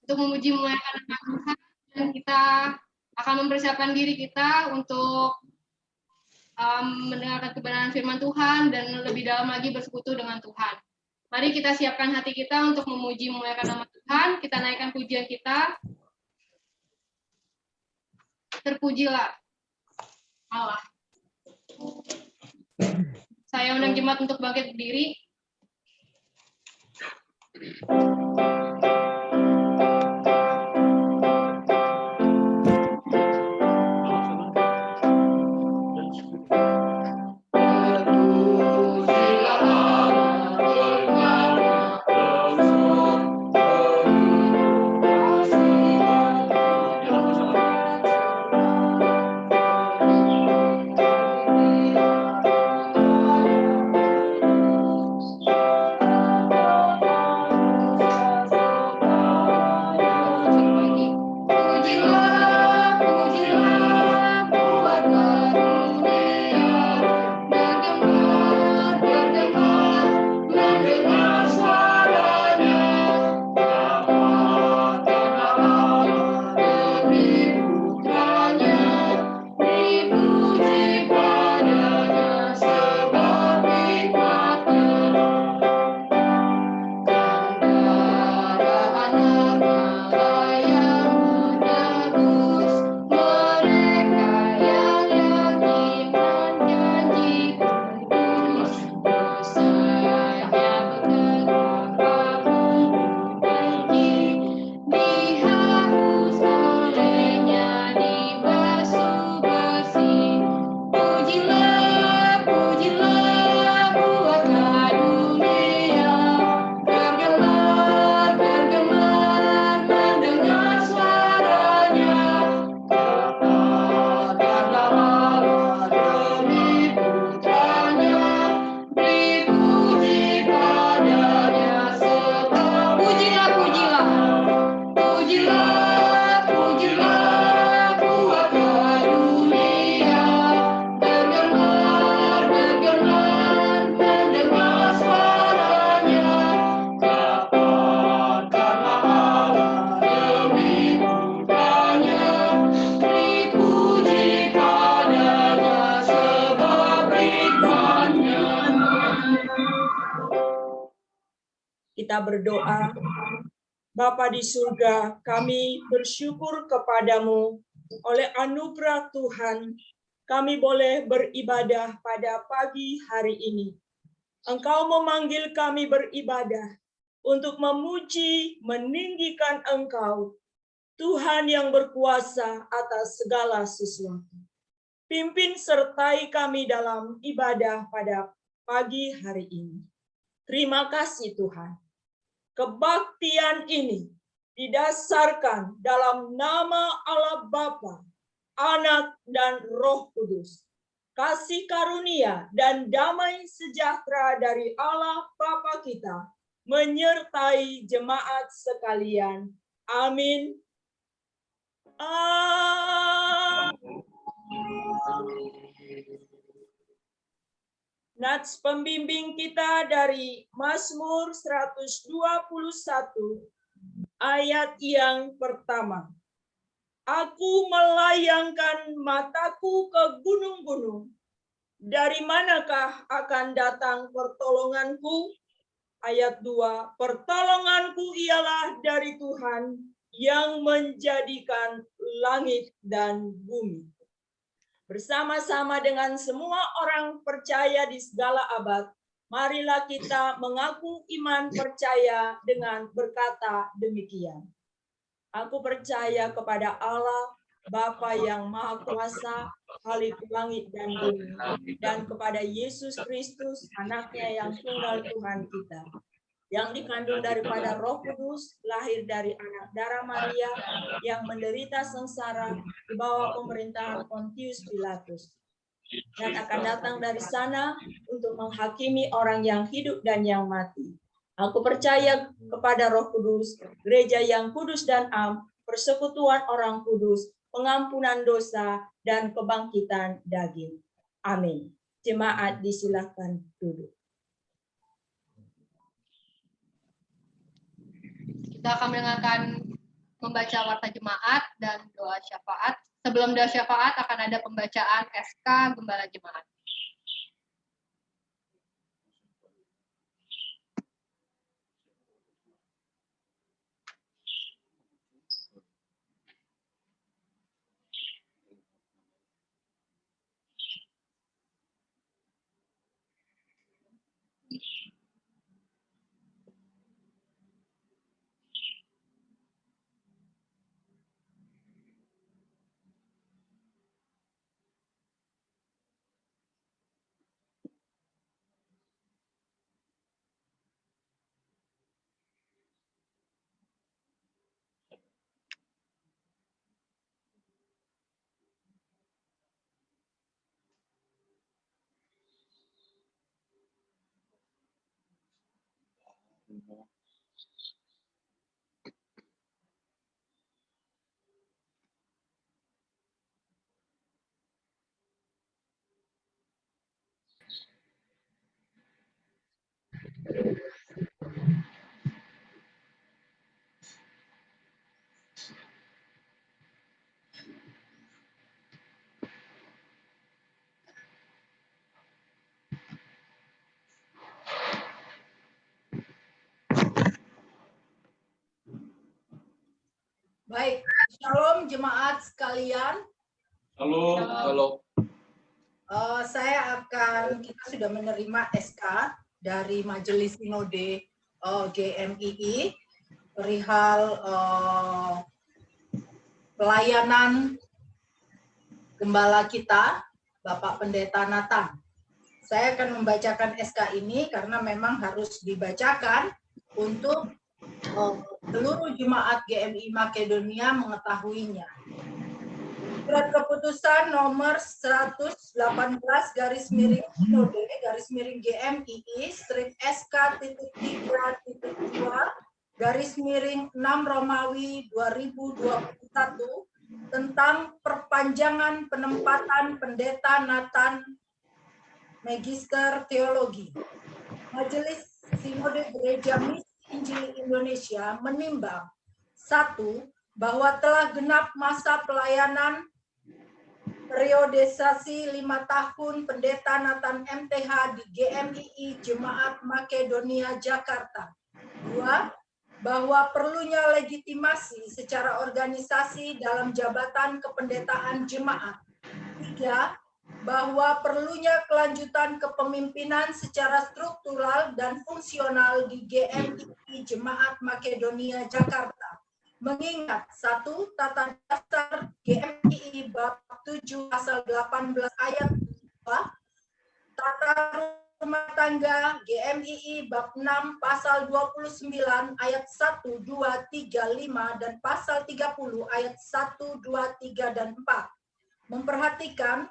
untuk memuji memuliakan nama Tuhan, dan kita akan mempersiapkan diri kita untuk mendengarkan kebenaran firman Tuhan dan lebih dalam lagi bersekutu dengan Tuhan. Mari kita siapkan hati kita untuk memuji memuliakan nama Tuhan. Kita naikkan pujian kita. Terpujilah Allah. Saya undang jemaat untuk bangkit berdiri. Kita berdoa. Bapa di surga, kami bersyukur kepadamu oleh anugerah Tuhan, kami boleh beribadah pada pagi hari ini. Engkau memanggil kami beribadah untuk memuji, meninggikan Engkau, Tuhan yang berkuasa atas segala sesuatu. Pimpin sertai kami dalam ibadah pada pagi hari ini. Terima kasih Tuhan. Kebaktian ini didasarkan dalam nama Allah Bapa, Anak, dan Roh Kudus. Kasih karunia dan damai sejahtera dari Allah Bapa kita menyertai jemaat sekalian. Amin. Amin. Nats pembimbing kita dari Mazmur 121 ayat yang pertama. Aku melayangkan mataku ke gunung-gunung. Dari manakah akan datang pertolonganku? Ayat 2. Pertolonganku ialah dari Tuhan yang menjadikan langit dan bumi. Bersama-sama dengan semua orang percaya di segala abad, marilah kita mengaku iman percaya dengan berkata demikian. Aku percaya kepada Allah, Bapa yang Maha Kuasa, Khalik langit dan bumi, dan kepada Yesus Kristus, anaknya yang tunggal Tuhan kita, yang dikandung daripada Roh Kudus, lahir dari anak darah Maria, yang menderita sengsara di bawah pemerintahan Pontius Pilatus, dan akan datang dari sana untuk menghakimi orang yang hidup dan yang mati. Aku percaya kepada Roh Kudus, gereja yang kudus dan am, persekutuan orang kudus, pengampunan dosa, dan kebangkitan daging. Amin. Jemaat disilahkan duduk. Kita akan mendengarkan membaca warta jemaat dan doa syafaat. Sebelum doa syafaat akan ada pembacaan SK Gembala Jemaat. Baik, shalom jemaat sekalian. Halo, halo. Kita sudah menerima SK dari Majelis Sinode GMII perihal pelayanan gembala kita, Bapak Pendeta Nathan. Saya akan membacakan SK ini karena memang harus dibacakan untuk seluruh jemaat GMI Makedonia mengetahuinya. Surat keputusan nomor 118/Sinode/GMII /SK.3.2/6 Romawi 2021 tentang perpanjangan penempatan Pendeta Nathan Magister Teologi. Majelis Sinode Gereja Misi Injil Indonesia menimbang 1. Bahwa telah genap masa pelayanan periodisasi 5 tahun Pendeta Nathan MTH di GMII Jemaat Makedonia Jakarta. 2. Bahwa perlunya legitimasi secara organisasi dalam jabatan kependetaan jemaat. 3. Bahwa perlunya kelanjutan kepemimpinan secara struktural dan fungsional di GMII Jemaat Makedonia Jakarta. Mengingat 1. Tata Dasar GMII Bab 7 Pasal 18 Ayat 2, Tata Rumah Tangga GMII Bab 6 Pasal 29 Ayat 1, 2, 3, 5, dan Pasal 30 Ayat 1, 2, 3, dan 4. Memperhatikan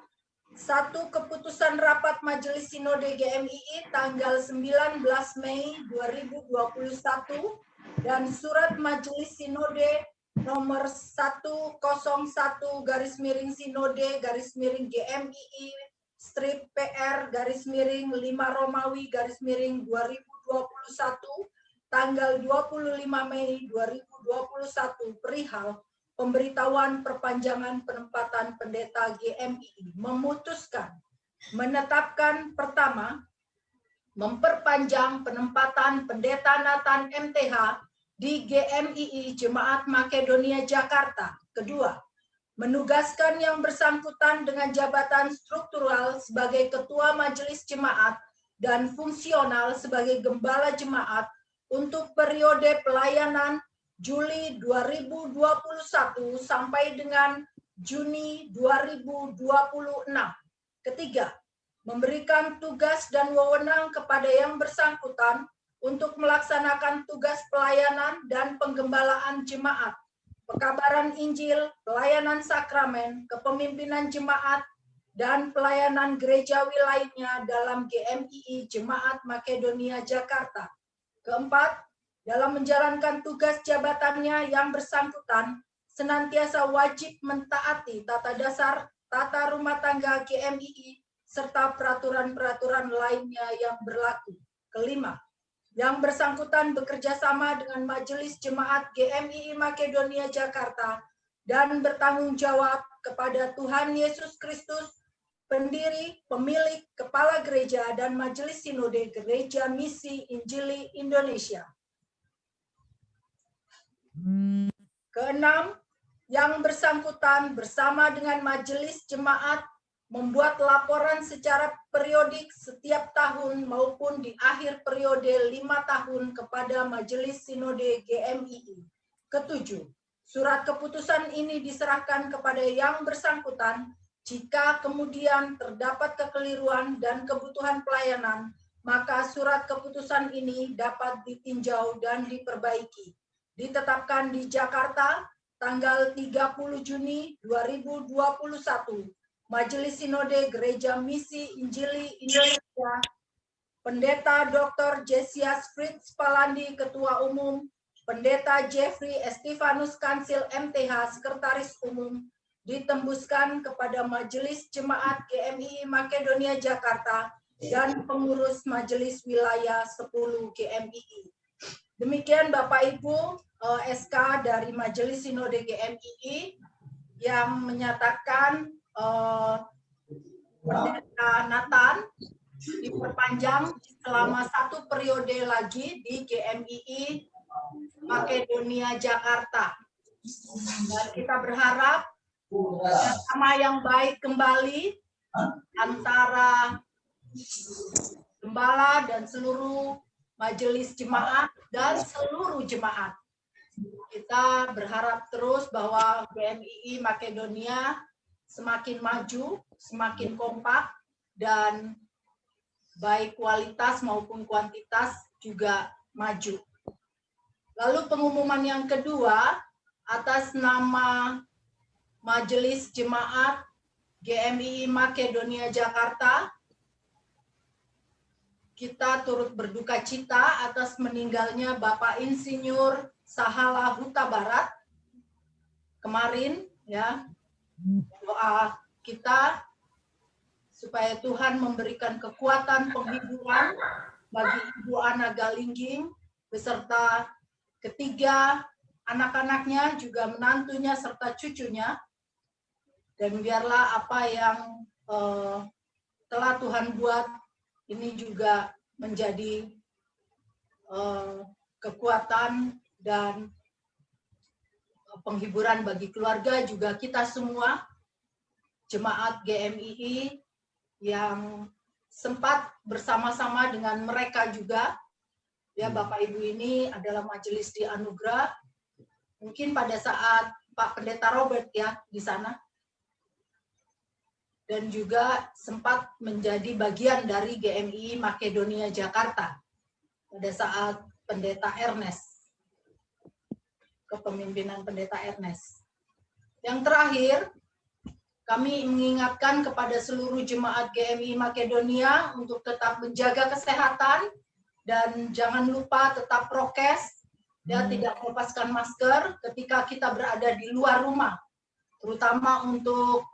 1. Keputusan Rapat Majelis Sinode GMII tanggal 19 Mei 2021 dan Surat Majelis Sinode nomor 101/Sinode/GMII/PR/5 Romawi /2021 tanggal 25 Mei 2021 perihal pemberitahuan perpanjangan penempatan pendeta GMII memutuskan menetapkan pertama, memperpanjang penempatan pendeta Nathan MTH di GMII Jemaat Makedonia Jakarta. Kedua, menugaskan yang bersangkutan dengan jabatan struktural sebagai ketua majelis jemaat dan fungsional sebagai gembala jemaat untuk periode pelayanan Juli 2021 sampai dengan Juni 2026. Ketiga, memberikan tugas dan wewenang kepada yang bersangkutan untuk melaksanakan tugas pelayanan dan penggembalaan jemaat, pekabaran Injil, pelayanan sakramen, kepemimpinan jemaat, dan pelayanan gerejawi lainnya dalam GMII Jemaat Makedonia Jakarta. Keempat, dalam menjalankan tugas jabatannya yang bersangkutan, senantiasa wajib mentaati tata dasar tata rumah tangga GMII serta peraturan-peraturan lainnya yang berlaku. Kelima, yang bersangkutan bekerja sama dengan Majelis Jemaat GMII Makedonia Jakarta dan bertanggung jawab kepada Tuhan Yesus Kristus, pendiri, pemilik, kepala gereja, dan Majelis Sinode Gereja Misi Injili Indonesia. Keenam, yang bersangkutan bersama dengan Majelis Jemaat membuat laporan secara periodik setiap tahun maupun di akhir periode 5 tahun kepada Majelis Sinode GMII. Ketujuh, surat keputusan ini diserahkan kepada yang bersangkutan jika kemudian terdapat kekeliruan dan kebutuhan pelayanan, maka surat keputusan ini dapat ditinjau dan diperbaiki. Ditetapkan di Jakarta tanggal 30 Juni 2021. Majelis Sinode Gereja Misi Injili Indonesia, Pendeta Dr. Jesias Fritz Palandi, Ketua Umum, Pendeta Jeffrey Estefanus Kansil MTH, Sekretaris Umum, ditembuskan kepada Majelis Jemaat GMII Makedonia Jakarta dan pengurus Majelis Wilayah 10 GMII. Demikian Bapak Ibu, SK dari Majelis Sinode GMII yang menyatakan Pendeta Nathan diperpanjang selama 1 periode lagi di GMII Makedonia Jakarta. Dan kita berharap sama yang baik kembali antara gembala dan seluruh majelis jemaat dan seluruh jemaat. Kita berharap terus bahwa GMII Makedonia semakin maju, semakin kompak, dan baik kualitas maupun kuantitas juga maju. Lalu pengumuman yang kedua, atas nama Majelis Jemaat GMII Makedonia Jakarta, kita turut berduka cita atas meninggalnya Bapak Insinyur Sahala Huta Barat kemarin, ya. Doa kita supaya Tuhan memberikan kekuatan penghiburan bagi Ibu Ana Galingging beserta ketiga anak-anaknya, juga menantunya serta cucunya, dan biarlah apa yang telah Tuhan buat ini juga menjadi kekuatan dan penghiburan bagi keluarga, juga kita semua jemaat GMII yang sempat bersama-sama dengan mereka juga, ya. Bapak Ibu ini adalah majelis di anugerah. Mungkin pada saat Pak Pendeta Robert, ya, di sana, dan juga sempat menjadi bagian dari GMII Makedonia Jakarta pada saat Pendeta Ernest, kepemimpinan Pendeta Ernest. Yang terakhir, kami mengingatkan kepada seluruh jemaat GMII Makedonia untuk tetap menjaga kesehatan dan jangan lupa tetap prokes, ya, tidak melepaskan masker ketika kita berada di luar rumah, terutama untuk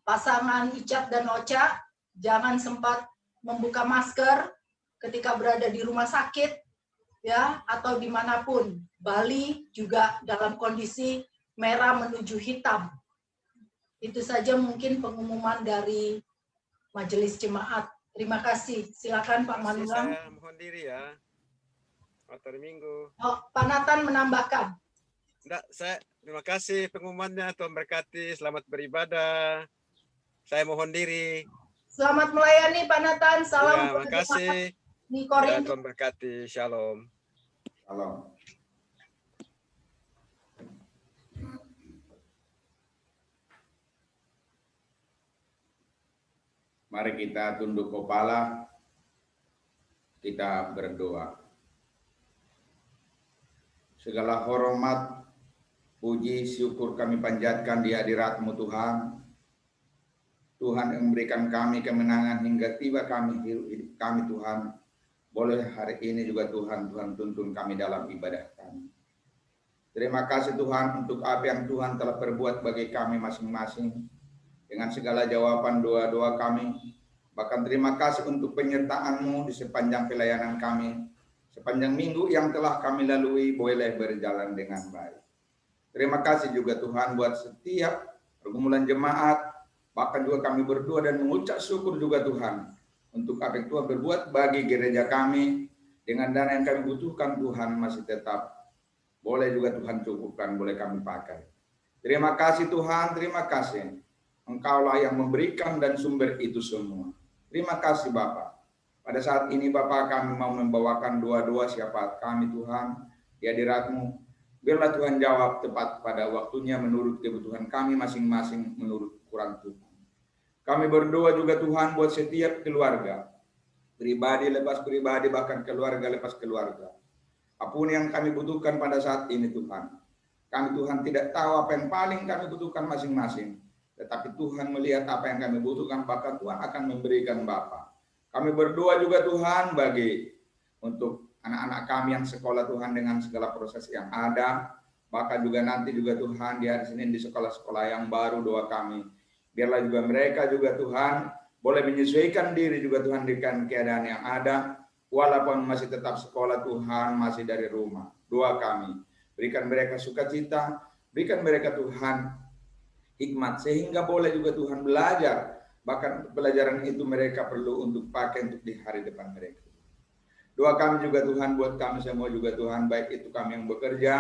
pasangan Icat dan Ocha, jangan sempat membuka masker ketika berada di rumah sakit, ya, atau dimanapun. Bali juga dalam kondisi merah menuju hitam. Itu saja mungkin pengumuman dari Majelis Jemaat. Terima kasih. Silakan Pak Manulang. Saya mohon diri ya. Matur Minggu. Oh, Pak Nathan menambahkan. Enggak, saya terima kasih pengumumannya. Tuhan berkati. Selamat beribadah. Saya mohon diri. Selamat melayani Pak Nathan. Salam. Ya, terima kasih. Ya, Tuhan berkati. Shalom. Shalom. Mari kita tunduk kepala, kita berdoa. Segala hormat, puji, syukur kami panjatkan di hadirat-Mu Tuhan. Tuhan yang memberikan kami kemenangan hingga tiba kami hidup kami Tuhan. Boleh hari ini juga Tuhan tuntun kami dalam ibadah kami. Terima kasih Tuhan untuk apa yang Tuhan telah perbuat bagi kami masing-masing. Dengan segala jawaban doa-doa kami. Bahkan terima kasih untuk penyertaan-Mu di sepanjang pelayanan kami. Sepanjang minggu yang telah kami lalui boleh berjalan dengan baik. Terima kasih juga Tuhan buat setiap pergumulan jemaat, bahkan juga kami berdoa dan mengucap syukur juga Tuhan untuk apa yang Tuhan berbuat bagi gereja kami. Dengan dana yang kami butuhkan Tuhan masih tetap boleh juga Tuhan cukupkan, boleh kami pakai. Terima kasih Tuhan, terima kasih. Engkaulah yang memberikan dan sumber itu semua. Terima kasih Bapa. Pada saat ini Bapa, kami mau membawakan doa-doa siapa kami Tuhan di hadirat-Mu. Biarlah Tuhan jawab tepat pada waktunya menurut kebutuhan kami masing-masing, menurut ukuran Tuhan. Kami berdoa juga Tuhan buat setiap keluarga, pribadi lepas pribadi, bahkan keluarga lepas keluarga. Apapun yang kami butuhkan pada saat ini Tuhan. Kami Tuhan tidak tahu apa yang paling kami butuhkan masing-masing. Tetapi Tuhan melihat apa yang kami butuhkan, bahkan Tuhan akan memberikan Bapa. Kami berdoa juga Tuhan bagi untuk anak-anak kami yang sekolah Tuhan dengan segala proses yang ada. Bahkan juga nanti juga Tuhan di hari Senin di sekolah-sekolah yang baru, doa kami. Biarlah juga mereka juga Tuhan boleh menyesuaikan diri juga Tuhan dengan keadaan yang ada. Walaupun masih tetap sekolah Tuhan, masih dari rumah. Doa kami, berikan mereka sukacita, berikan mereka Tuhan hikmat, sehingga boleh juga Tuhan belajar. Bahkan pelajaran itu mereka perlu untuk pakai untuk di hari depan mereka. Doa kami juga Tuhan buat kami semua juga Tuhan, baik itu kami yang bekerja,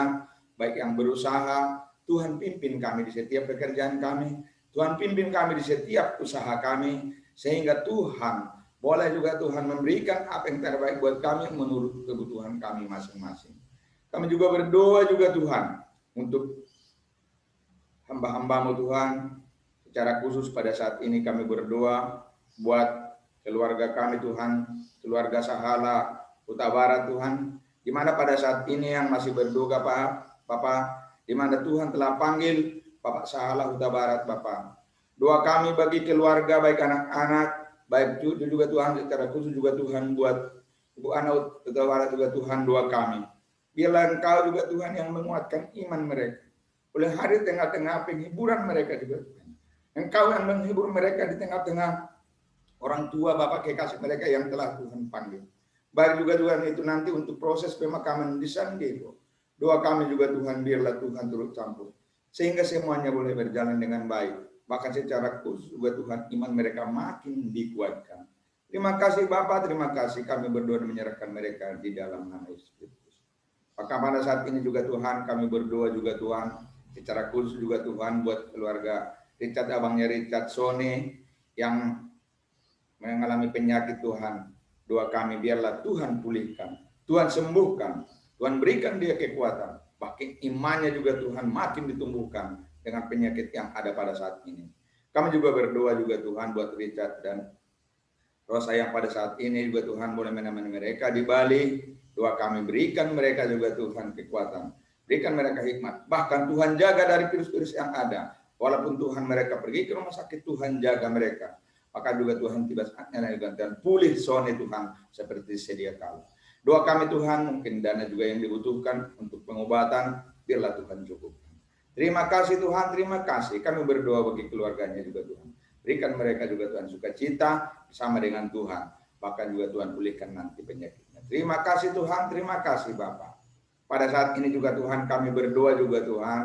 baik yang berusaha. Tuhan pimpin kami di setiap pekerjaan kami. Tuhan pimpin kami di setiap usaha kami, sehingga Tuhan boleh juga Tuhan memberikan apa yang terbaik buat kami menurut kebutuhan kami masing-masing. Kami juga berdoa juga Tuhan untuk hamba-hamba-Mu Tuhan. Secara khusus pada saat ini kami berdoa buat keluarga kami Tuhan, keluarga Sahala Huta Barat Tuhan, di mana pada saat ini yang masih berduka Bapak, di mana Tuhan telah panggil Bapak Sahala Huta Barat Bapak. Doa kami bagi keluarga, baik anak-anak, baik juga Tuhan, secara khusus juga Tuhan buat Ibu Ana Huta Barat juga Tuhan, doa kami. Biarlah Engkau juga Tuhan yang menguatkan iman mereka. Oleh hari tengah-tengah penghiburan mereka juga Tuhan. Engkau yang menghibur mereka di tengah-tengah orang tua Bapak kekasih mereka yang telah Tuhan panggil. Baik juga Tuhan itu nanti untuk proses pemakaman di San Diego. Doa kami juga Tuhan, biarlah Tuhan turut campur. Sehingga semuanya boleh berjalan dengan baik. Bahkan secara khusus juga Tuhan iman mereka makin dikuatkan. Terima kasih Bapak, terima kasih kami berdoa dan menyerahkan mereka di dalam nama Yesus Kristus. Maka pada saat ini juga Tuhan kami berdoa juga Tuhan, secara khusus juga Tuhan buat keluarga Richard, abangnya Richard Sone yang mengalami penyakit Tuhan. Doa kami biarlah Tuhan pulihkan, Tuhan sembuhkan, Tuhan berikan dia kekuatan. Bahkan imannya juga Tuhan makin ditumbuhkan dengan penyakit yang ada pada saat ini. Kami juga berdoa juga Tuhan buat Richard dan Rosa yang pada saat ini juga Tuhan boleh menemani mereka di Bali. Doa kami berikan mereka juga Tuhan kekuatan, berikan mereka hikmat. Bahkan Tuhan jaga dari virus-virus yang ada. Walaupun Tuhan mereka pergi ke rumah sakit, Tuhan jaga mereka. Maka juga Tuhan tiba saatnya dan pulih Sone Tuhan seperti sedia kala. Doa kami Tuhan, mungkin dana juga yang dibutuhkan untuk pengobatan, biarlah Tuhan cukupkan. Terima kasih Tuhan, terima kasih. Kami berdoa bagi keluarganya juga Tuhan. Berikan mereka juga Tuhan sukacita bersama dengan Tuhan. Bahkan juga Tuhan pulihkan nanti penyakitnya. Terima kasih Tuhan, terima kasih Bapak. Pada saat ini juga Tuhan kami berdoa juga Tuhan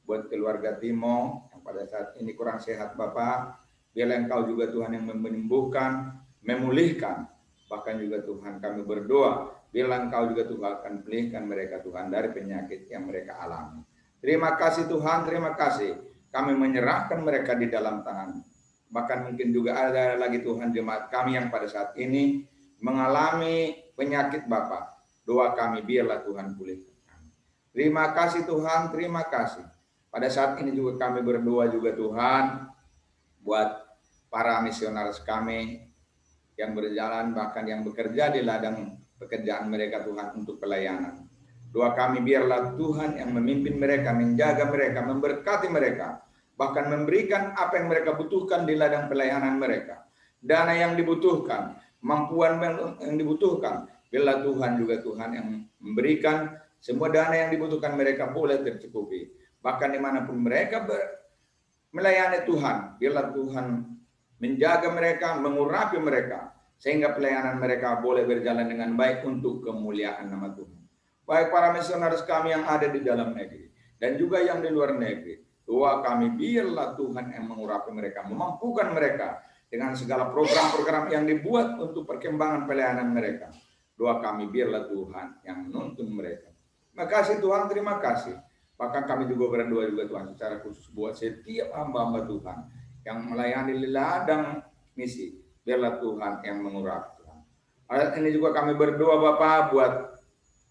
buat keluarga Timo yang pada saat ini kurang sehat Bapak. Biarlah Engkau juga Tuhan yang menyembuhkan, memulihkan. Bahkan juga Tuhan kami berdoa, biarlah Engkau juga Tuhan akan pulihkan mereka Tuhan dari penyakit yang mereka alami. Terima kasih Tuhan, terima kasih. Kami menyerahkan mereka di dalam tangan. Bahkan mungkin juga ada lagi Tuhan jemaat kami yang pada saat ini mengalami penyakit Bapak. Doa kami biarlah Tuhan pulihkan. Terima kasih Tuhan, terima kasih. Pada saat ini juga kami berdoa juga Tuhan buat para misionaris kami yang berjalan bahkan yang bekerja di ladang pekerjaan mereka Tuhan untuk pelayanan. Doa kami biarlah Tuhan yang memimpin mereka, menjaga mereka, memberkati mereka, bahkan memberikan apa yang mereka butuhkan di ladang pelayanan mereka. Dana yang dibutuhkan, kemampuan yang dibutuhkan, biarlah Tuhan juga Tuhan yang memberikan semua dana yang dibutuhkan mereka boleh tercukupi. Bahkan dimanapun mereka melayani Tuhan, biarlah Tuhan menjaga mereka, mengurapi mereka, sehingga pelayanan mereka boleh berjalan dengan baik untuk kemuliaan nama Tuhan. Baik para misionaris kami yang ada di dalam negeri dan juga yang di luar negeri, doa kami biarlah Tuhan yang mengurapi mereka, memampukan mereka dengan segala program-program yang dibuat untuk perkembangan pelayanan mereka. Doa kami biarlah Tuhan yang menuntun mereka. Terima kasih Tuhan, terima kasih. Bahkan kami juga berdoa juga Tuhan secara khusus buat setiap hamba-hamba Tuhan yang melayani di ladang misi. Biarlah Tuhan yang mengurapi Tuhan. Hari ini juga kami berdoa Bapak buat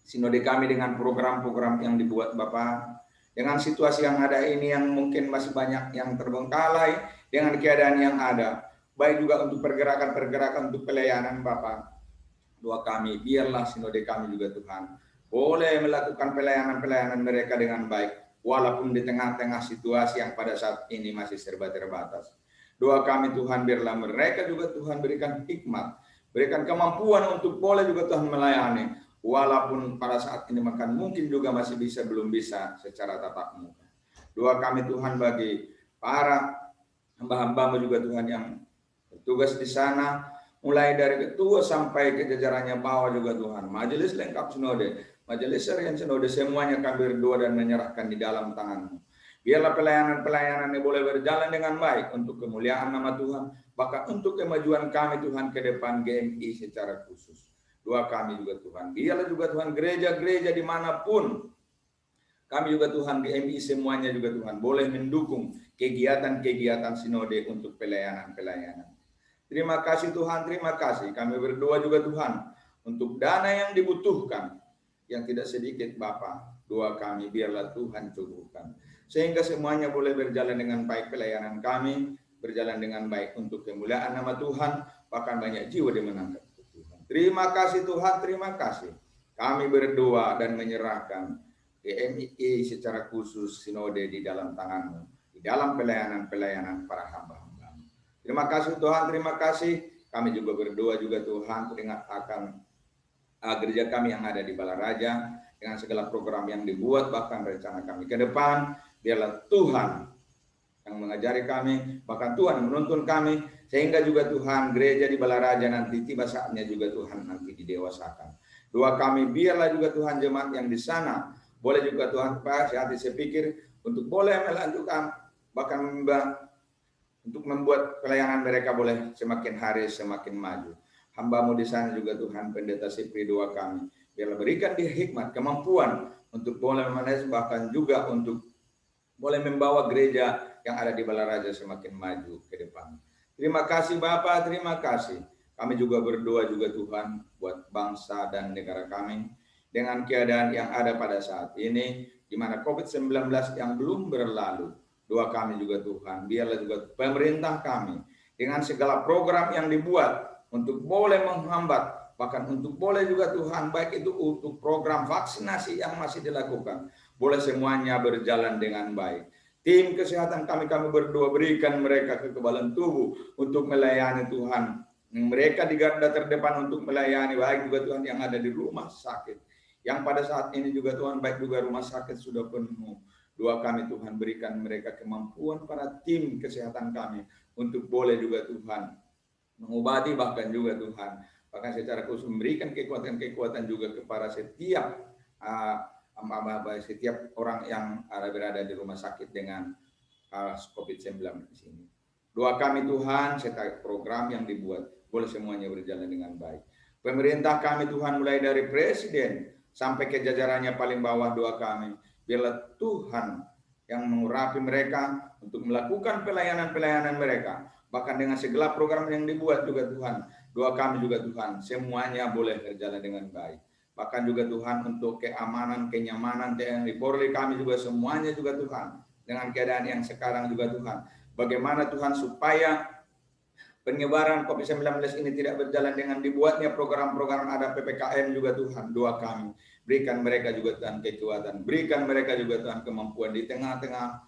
sinode kami dengan program-program yang dibuat Bapak. Dengan situasi yang ada ini yang mungkin masih banyak yang terbengkalai dengan keadaan yang ada. Baik juga untuk pergerakan-pergerakan untuk pelayanan Bapak. Doa kami biarlah sinode kami juga Tuhan boleh melakukan pelayanan-pelayanan mereka dengan baik, walaupun di tengah-tengah situasi yang pada saat ini masih serba terbatas. Doa kami Tuhan biarlah mereka juga Tuhan berikan hikmat, berikan kemampuan untuk boleh juga Tuhan melayani, walaupun pada saat ini mungkin juga masih belum bisa secara tatap muka. Doa kami Tuhan bagi para hamba-hamba juga Tuhan yang bertugas di sana, mulai dari ketua sampai ke jajarannya bawah juga Tuhan, majelis lengkap sinode, majelis harian sinode, semuanya kami berdoa dan menyerahkan di dalam tangan-Mu. Biarlah pelayanan-pelayanan ini boleh berjalan dengan baik untuk kemuliaan nama Tuhan, bahkan untuk kemajuan kami Tuhan ke depan GMI secara khusus. Doa kami juga Tuhan, biarlah juga Tuhan gereja-gereja dimanapun, kami juga Tuhan GMI semuanya juga Tuhan boleh mendukung kegiatan-kegiatan sinode untuk pelayanan-pelayanan. Terima kasih Tuhan, terima kasih. Kami berdoa juga Tuhan untuk dana yang dibutuhkan, yang tidak sedikit Bapa. Doa kami biarlah Tuhan cukupkan. Sehingga semuanya boleh berjalan dengan baik pelayanan kami, berjalan dengan baik untuk kemuliaan nama Tuhan, bahkan banyak jiwa dimenangkan Tuhan. Terima kasih Tuhan, terima kasih. Kami berdoa dan menyerahkan GMI secara khusus sinode di dalam tangan-Mu, di dalam pelayanan-pelayanan para hamba-hamba. Terima kasih Tuhan, terima kasih. Kami juga berdoa juga Tuhan teringat akan gereja kami yang ada di Balaraja dengan segala program yang dibuat, bahkan rencana kami ke depan. Biarlah Tuhan yang mengajari kami, bahkan Tuhan yang menuntun kami, sehingga juga Tuhan gereja di Balaraja nanti tiba saatnya juga Tuhan nanti didewasakan. Doa kami biarlah juga Tuhan jemaat yang di sana boleh juga Tuhan hati saya pikir untuk boleh melanjutkan, bahkan untuk membuat pelayanan mereka boleh semakin hari semakin maju. Hamba-Mu di sana juga Tuhan Pendeta Sipri, doa kami biarlah berikan dia hikmat, kemampuan untuk boleh memanage, bahkan juga untuk boleh membawa gereja yang ada di Balaraja semakin maju ke depan. Terima kasih Bapak, terima kasih. Kami juga berdoa juga Tuhan buat bangsa dan negara kami dengan keadaan yang ada pada saat ini, di mana COVID-19 yang belum berlalu. Doa kami juga Tuhan, biarlah juga pemerintah kami dengan segala program yang dibuat untuk boleh menghambat, bahkan untuk boleh juga Tuhan, baik itu untuk program vaksinasi yang masih dilakukan, boleh semuanya berjalan dengan baik. Tim kesehatan kami berdoa berikan mereka kekebalan tubuh untuk melayani Tuhan. Mereka di garda terdepan untuk melayani, baik juga Tuhan yang ada di rumah sakit. Yang pada saat ini juga Tuhan, baik juga rumah sakit sudah penuh. Doa kami Tuhan berikan mereka kemampuan para tim kesehatan kami untuk boleh juga Tuhan mengobati, bahkan juga Tuhan bahkan secara khusus memberikan kekuatan-kekuatan juga kepada setiap setiap orang yang berada di rumah sakit dengan COVID-19 di sini. Doa kami Tuhan serta program yang dibuat boleh semuanya berjalan dengan baik. Pemerintah kami Tuhan mulai dari presiden sampai ke jajarannya paling bawah, doa kami biarlah Tuhan yang mengurapi mereka untuk melakukan pelayanan-pelayanan mereka. Bahkan dengan segala program yang dibuat juga Tuhan. Doa kami juga Tuhan, semuanya boleh berjalan dengan baik. Bahkan juga Tuhan untuk keamanan, kenyamanan TNI Polri kami juga semuanya juga Tuhan. Dengan keadaan yang sekarang juga Tuhan. Bagaimana Tuhan supaya penyebaran COVID-19 ini tidak berjalan dengan dibuatnya program-program ada PPKM juga Tuhan. Doa kami. Berikan mereka juga Tuhan kekuatan, berikan mereka juga Tuhan kemampuan di tengah-tengah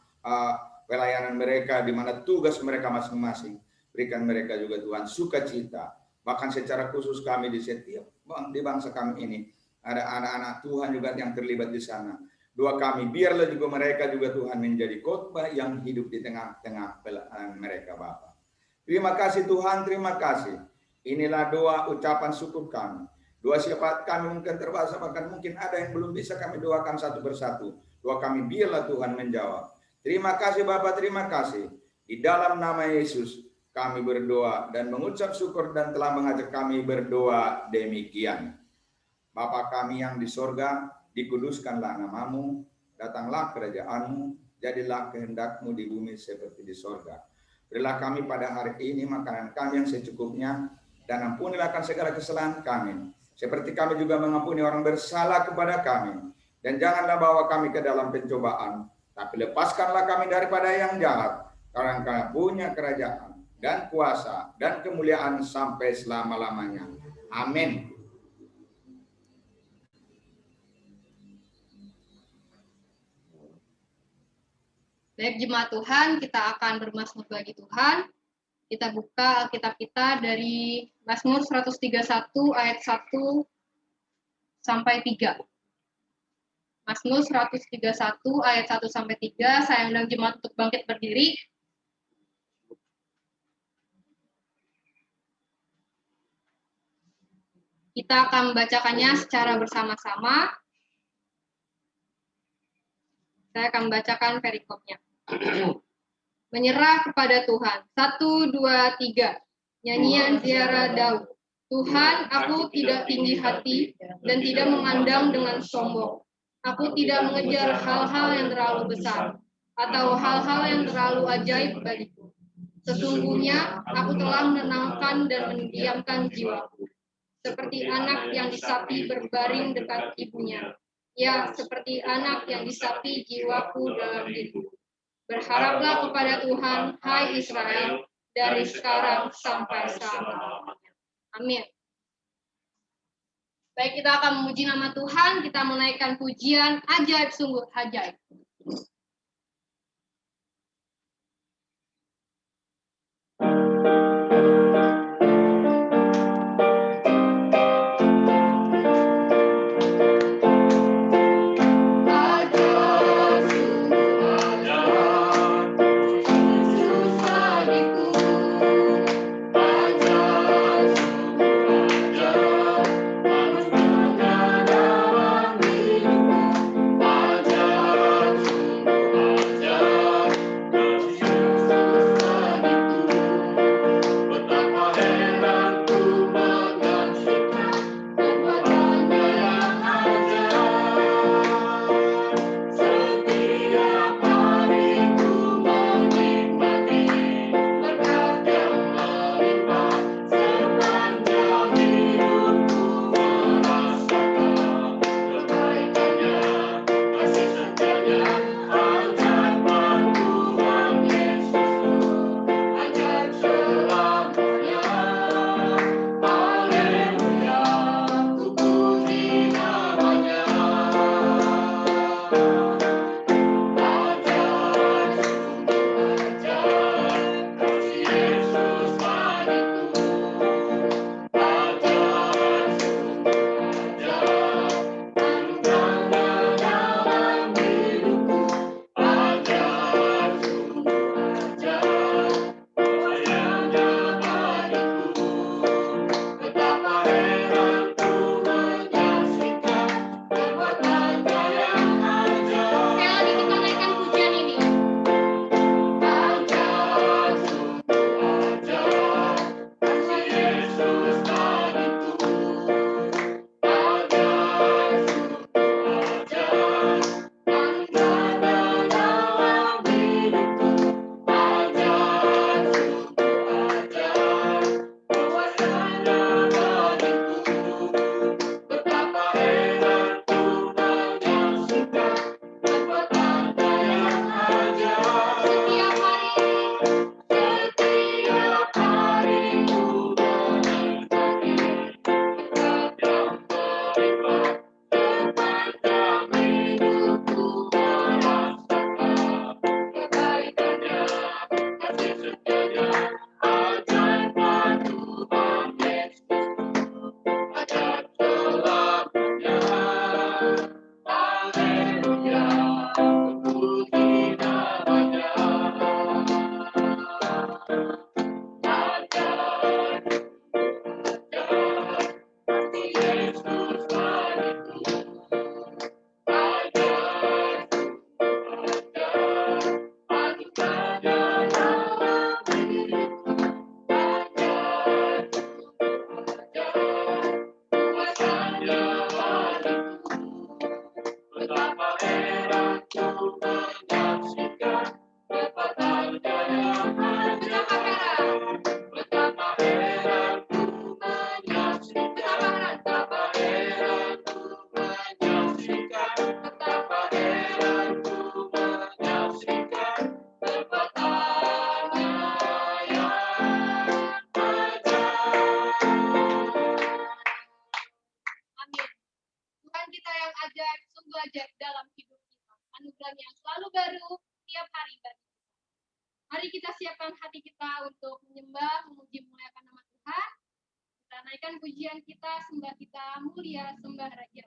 pelayanan mereka, di mana tugas mereka masing-masing. Berikan mereka juga Tuhan sukacita. Bahkan secara khusus kami di setiap di bangsa kami ini, ada anak-anak Tuhan juga yang terlibat di sana. Doa kami, biarlah juga mereka juga Tuhan menjadi khotbah yang hidup di tengah-tengah pelayanan mereka Bapa. Terima kasih Tuhan, terima kasih. Inilah doa ucapan syukur kami. Doa syafaat kami mungkin terbatas, bahkan mungkin ada yang belum bisa kami doakan satu persatu. Doa kami biarlah Tuhan menjawab. Terima kasih Bapa, terima kasih. Di dalam nama Yesus kami berdoa dan mengucap syukur dan telah mengajak kami berdoa demikian. Bapa kami yang di sorga, dikuduskanlah namamu, datanglah kerajaanmu, jadilah kehendakmu di bumi seperti di sorga. Berilah kami pada hari ini makanan kami yang secukupnya, dan ampunilah akan segala kesalahan kami, seperti kami juga mengampuni orang bersalah kepada kami. Dan janganlah bawa kami ke dalam pencobaan, tapi lepaskanlah kami daripada yang jahat, karena Engkau punya kerajaan dan kuasa dan kemuliaan sampai selama-lamanya. Amin. Baik jemaat Tuhan, kita akan bermazmur bagi Tuhan. Kita buka Alkitab kita dari Mazmur 131 ayat 1 sampai 3. Mazmur 131 ayat 1 sampai 3. Saya undang jemaat untuk bangkit berdiri. Kita akan membacakannya secara bersama-sama. Saya akan membacakan perikopnya. Menyerah kepada Tuhan. 1, 2, 3. Nyanyian ziarah Daud. Tuhan, aku tidak tinggi hati dan tidak memandang dengan sombong. Aku tidak mengejar hal-hal yang terlalu besar atau hal-hal yang terlalu ajaib bagiku. Sesungguhnya aku telah menenangkan dan mendiamkan jiwaku. Seperti anak yang disapi berbaring dekat ibunya. Ya, seperti anak yang disapi jiwaku dalam diriku. Berharaplah kepada Tuhan, hai Israel, dari sekarang sampai selama-lamanya. Amin. Baik, kita akan memuji nama Tuhan, kita menaikkan pujian ajaib sungguh ajaib. Ajaib Mari kita siapkan hati kita untuk menyembah, memuji, memuliakan nama Tuhan. Kita naikkan pujian kita, sembah kita mulia, sembah Raja.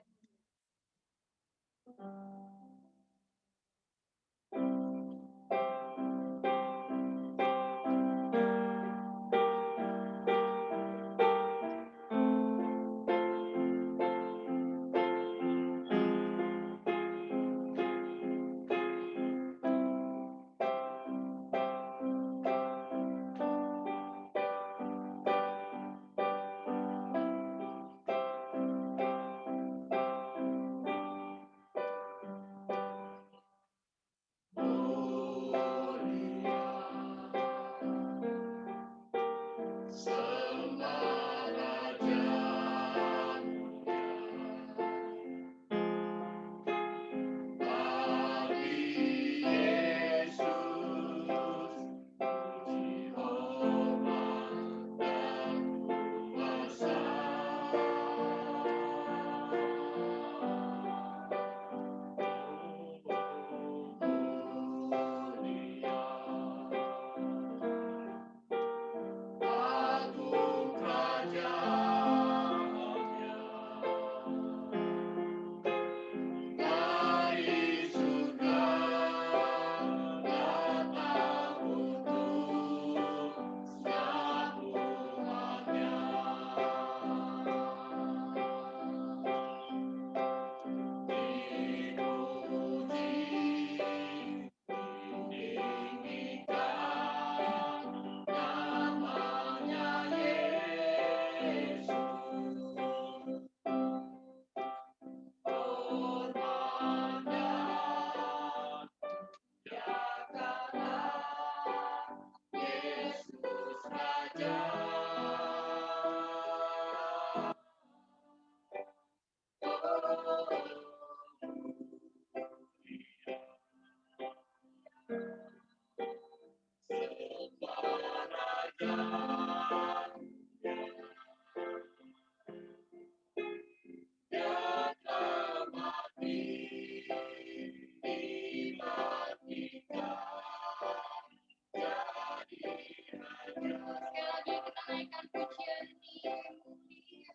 Sekali lagi kita naikkan pujian ini mulia.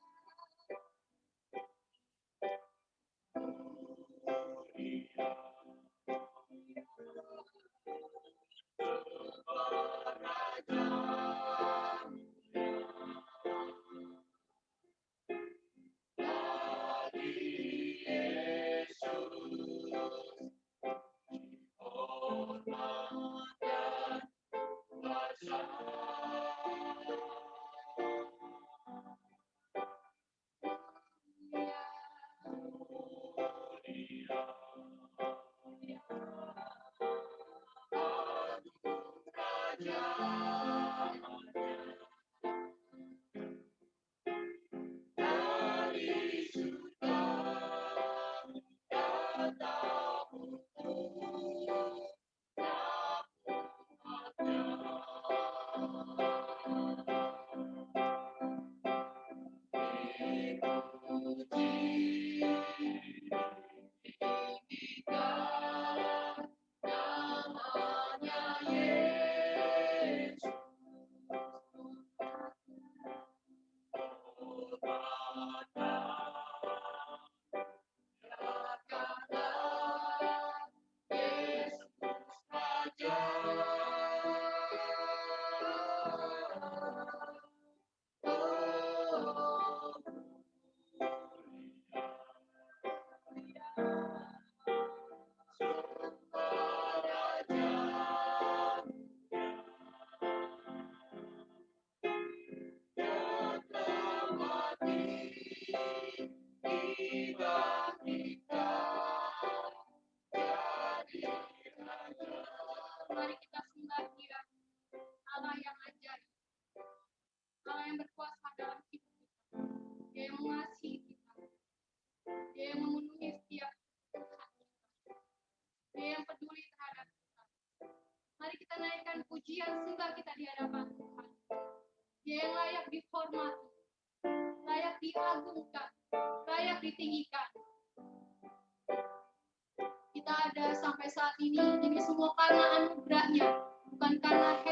Mari kita sembah Dia, Allah yang ajaib, Allah yang berkuasa dalam hidup kita. Dia yang mengasihi kita, Dia yang memenuhi setiap hati kita, Dia yang peduli terhadap kita. Mari kita naikkan pujian sembah kita di hadapan Tuhan. Dia yang layak dihormati, layak diagungkan, layak ditinggikan. Kita ada sampai saat ini semua karena anugerahnya, bukan karena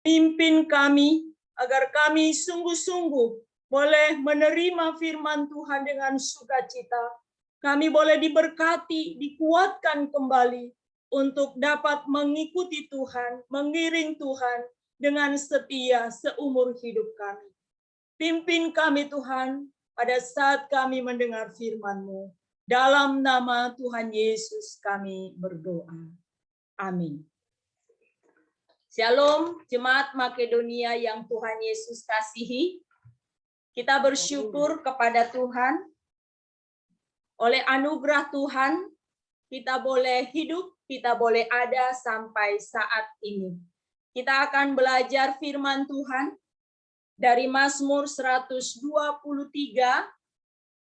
Pimpin kami agar kami sungguh-sungguh boleh menerima firman Tuhan dengan sukacita. Kami boleh diberkati, dikuatkan kembali untuk dapat mengikuti Tuhan, mengiring Tuhan dengan setia seumur hidup kami. Pimpin kami Tuhan pada saat kami mendengar firman-Mu. Dalam nama Tuhan Yesus kami berdoa. Amin. Shalom, Jemaat Makedonia yang Tuhan Yesus kasihi. Kita bersyukur kepada Tuhan. Oleh anugerah Tuhan, kita boleh hidup, kita boleh ada sampai saat ini. Kita akan belajar firman Tuhan dari Mazmur 123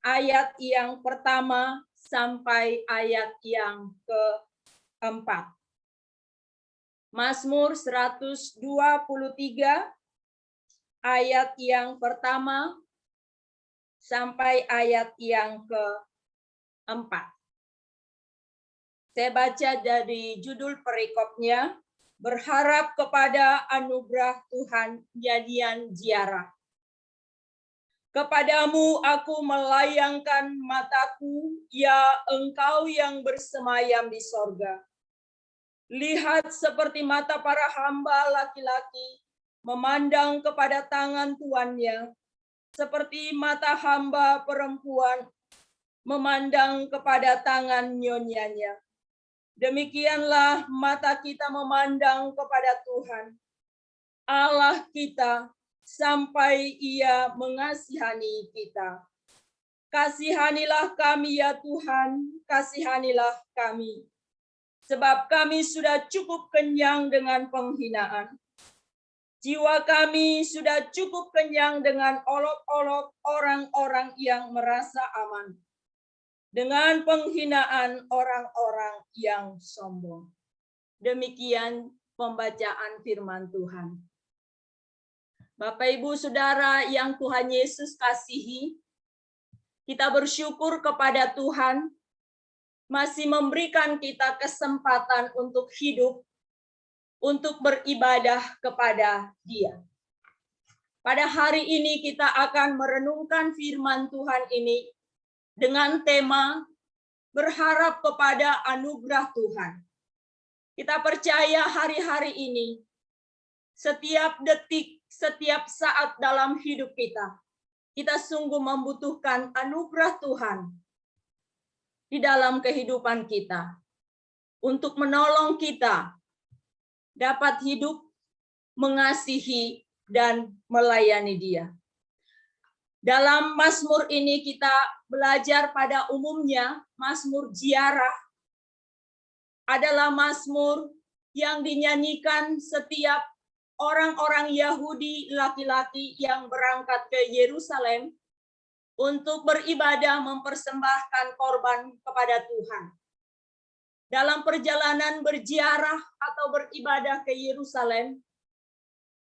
ayat yang pertama sampai ayat yang keempat. Mazmur 123 ayat yang pertama sampai ayat yang keempat. Saya baca dari judul perikopnya, berharap kepada anugerah Tuhan nyanyian ziarah. Kepadamu aku melayangkan mataku, ya Engkau yang bersemayam di sorga. Lihat seperti mata para hamba laki-laki memandang kepada tangan tuannya, seperti mata hamba perempuan memandang kepada tangan nyonyanya. Demikianlah mata kita memandang kepada Tuhan, Allah kita, sampai Ia mengasihani kita. Kasihanilah kami ya Tuhan, kasihanilah kami. Sebab kami sudah cukup kenyang dengan penghinaan. Jiwa kami sudah cukup kenyang dengan olok-olok orang-orang yang merasa aman. Dengan penghinaan orang-orang yang sombong. Demikian pembacaan firman Tuhan. Bapak, Ibu, Saudara yang Tuhan Yesus kasihi, kita bersyukur kepada Tuhan masih memberikan kita kesempatan untuk hidup, untuk beribadah kepada Dia. Pada hari ini kita akan merenungkan firman Tuhan ini dengan tema berharap kepada anugerah Tuhan. Kita percaya hari-hari ini, setiap detik, setiap saat dalam hidup kita sungguh membutuhkan anugerah Tuhan di dalam kehidupan kita, untuk menolong kita dapat hidup, mengasihi, dan melayani Dia. Dalam Mazmur ini kita belajar pada umumnya, Mazmur ziarah adalah Mazmur yang dinyanyikan setiap orang-orang Yahudi laki-laki yang berangkat ke Yerusalem untuk beribadah mempersembahkan korban kepada Tuhan. Dalam perjalanan berziarah atau beribadah ke Yerusalem,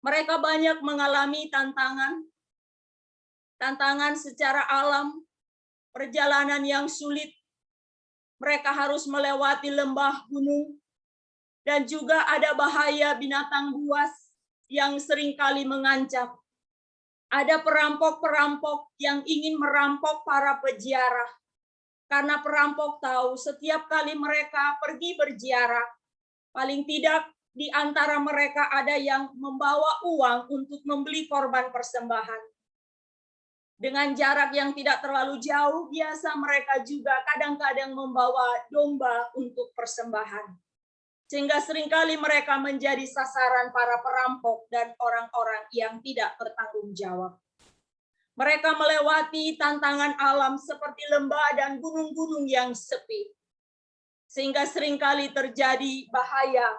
mereka banyak mengalami tantangan secara alam, perjalanan yang sulit. Mereka harus melewati lembah gunung, dan juga ada bahaya binatang buas yang seringkali mengancam. Ada perampok-perampok yang ingin merampok para peziarah. Karena perampok tahu setiap kali mereka pergi berziarah, paling tidak di antara mereka ada yang membawa uang untuk membeli korban persembahan. Dengan jarak yang tidak terlalu jauh, biasa mereka juga kadang-kadang membawa domba untuk persembahan. Sehingga seringkali mereka menjadi sasaran para perampok dan orang-orang yang tidak bertanggung jawab. Mereka melewati tantangan alam seperti lembah dan gunung-gunung yang sepi. Sehingga seringkali terjadi bahaya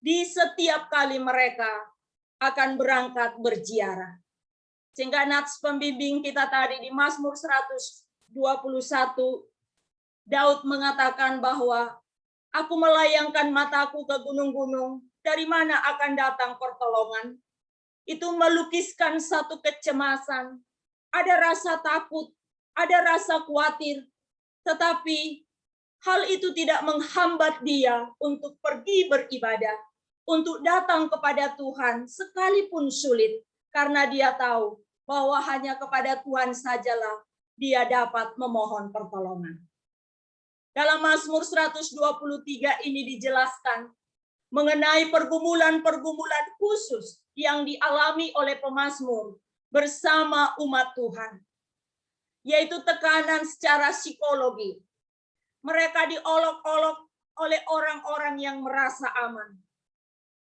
di setiap kali mereka akan berangkat berziarah. Sehingga nats pembimbing kita tadi di Mazmur 121, Daud mengatakan bahwa aku melayangkan mataku ke gunung-gunung, dari mana akan datang pertolongan? Itu melukiskan satu kecemasan, ada rasa takut, ada rasa khawatir, tetapi hal itu tidak menghambat dia untuk pergi beribadah, untuk datang kepada Tuhan sekalipun sulit, karena dia tahu bahwa hanya kepada Tuhan sajalah dia dapat memohon pertolongan. Dalam Mazmur 123 ini dijelaskan mengenai pergumulan-pergumulan khusus yang dialami oleh pemazmur bersama umat Tuhan, yaitu tekanan secara psikologi. Mereka diolok-olok oleh orang-orang yang merasa aman.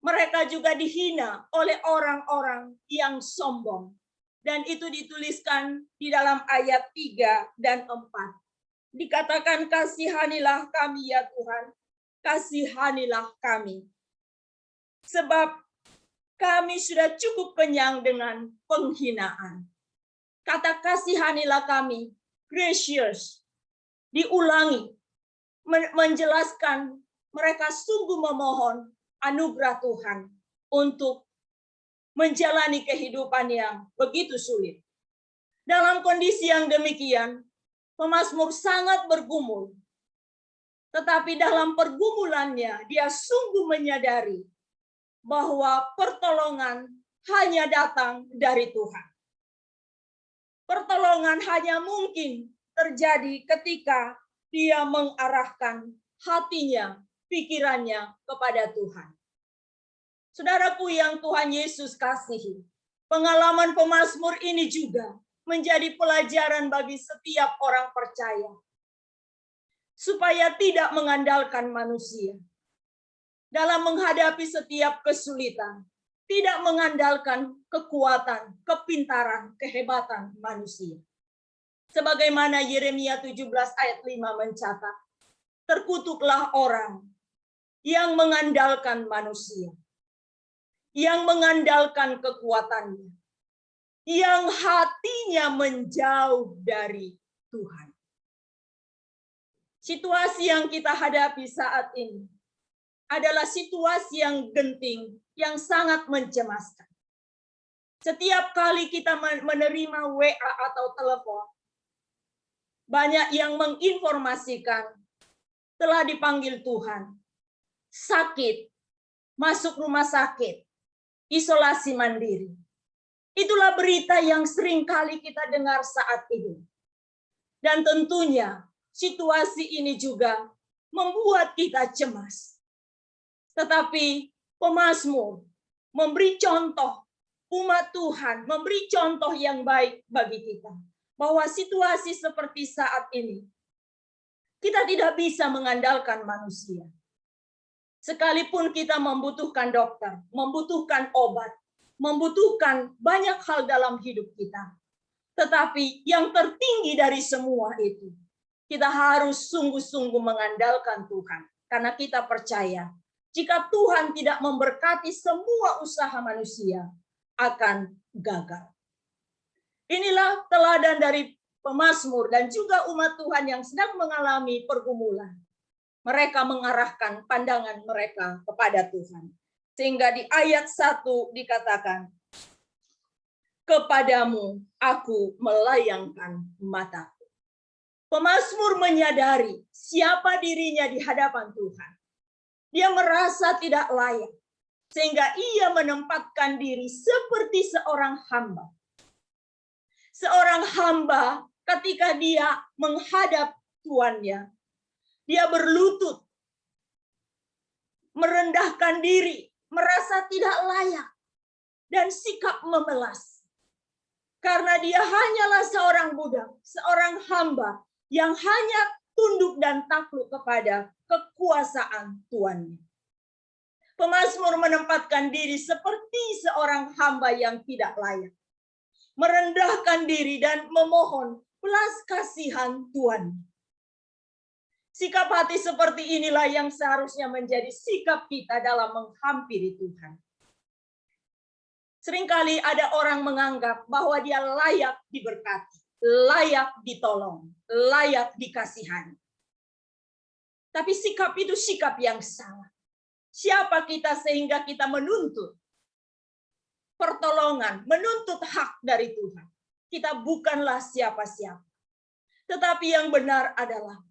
Mereka juga dihina oleh orang-orang yang sombong. Dan itu dituliskan di dalam ayat 3 dan 4. Dikatakan, kasihanilah kami ya Tuhan, kasihanilah kami. Sebab kami sudah cukup kenyang dengan penghinaan. Kata kasihanilah kami, gracious, diulangi, menjelaskan mereka sungguh memohon anugerah Tuhan untuk menjalani kehidupan yang begitu sulit. Dalam kondisi yang demikian, pemazmur sangat bergumul. Tetapi dalam pergumulannya, dia sungguh menyadari bahwa pertolongan hanya datang dari Tuhan. Pertolongan hanya mungkin terjadi ketika dia mengarahkan hatinya, pikirannya kepada Tuhan. Saudaraku yang Tuhan Yesus kasihi, pengalaman pemazmur ini juga menjadi pelajaran bagi setiap orang percaya, supaya tidak mengandalkan manusia dalam menghadapi setiap kesulitan, tidak mengandalkan kekuatan, kepintaran, kehebatan manusia. Sebagaimana Yeremia 17 ayat 5 mencatat, terkutuklah orang yang mengandalkan manusia, yang mengandalkan kekuatannya, yang hatinya menjauh dari Tuhan. Situasi yang kita hadapi saat ini adalah situasi yang genting, yang sangat mencemaskan. Setiap kali kita menerima WA atau telepon, banyak yang menginformasikan telah dipanggil Tuhan, sakit, masuk rumah sakit, isolasi mandiri. Itulah berita yang sering kali kita dengar saat ini. Dan tentunya situasi ini juga membuat kita cemas. Tetapi pemazmur memberi contoh, umat Tuhan memberi contoh yang baik bagi kita. Bahwa situasi seperti saat ini, kita tidak bisa mengandalkan manusia. Sekalipun kita membutuhkan dokter, membutuhkan obat, membutuhkan banyak hal dalam hidup kita. Tetapi yang tertinggi dari semua itu, kita harus sungguh-sungguh mengandalkan Tuhan. Karena kita percaya, jika Tuhan tidak memberkati semua usaha manusia, akan gagal. Inilah teladan dari pemazmur dan juga umat Tuhan yang sedang mengalami pergumulan. Mereka mengarahkan pandangan mereka kepada Tuhan. Sehingga di ayat 1 dikatakan, kepadamu aku melayangkan mataku. Pemazmur menyadari siapa dirinya di hadapan Tuhan. Dia merasa tidak layak. Sehingga ia menempatkan diri seperti seorang hamba. Seorang hamba ketika dia menghadap tuannya, dia berlutut, merendahkan diri, merasa tidak layak, dan sikap memelas. Karena dia hanyalah seorang budak, seorang hamba yang hanya tunduk dan takluk kepada kekuasaan tuannya. Pemazmur menempatkan diri seperti seorang hamba yang tidak layak, merendahkan diri dan memohon belas kasihan Tuhan. Sikap hati seperti inilah yang seharusnya menjadi sikap kita dalam menghampiri Tuhan. Seringkali ada orang menganggap bahwa dia layak diberkati, layak ditolong, layak dikasihani. Tapi sikap itu sikap yang salah. Siapa kita sehingga kita menuntut pertolongan, menuntut hak dari Tuhan? Kita bukanlah siapa-siapa. Tetapi yang benar adalah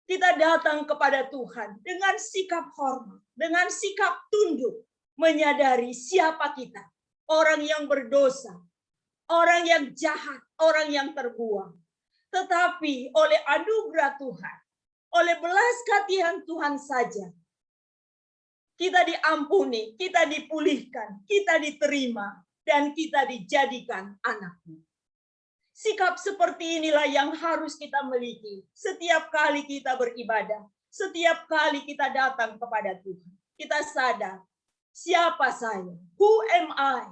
kita datang kepada Tuhan dengan sikap hormat, dengan sikap tunduk, menyadari siapa kita, orang yang berdosa, orang yang jahat, orang yang terbuang. Tetapi oleh anugerah Tuhan, oleh belas kasihan Tuhan saja, kita diampuni, kita dipulihkan, kita diterima, dan kita dijadikan anak-Nya. Sikap seperti inilah yang harus kita miliki setiap kali kita beribadah, setiap kali kita datang kepada Tuhan. Kita sadar, siapa saya? Who am I?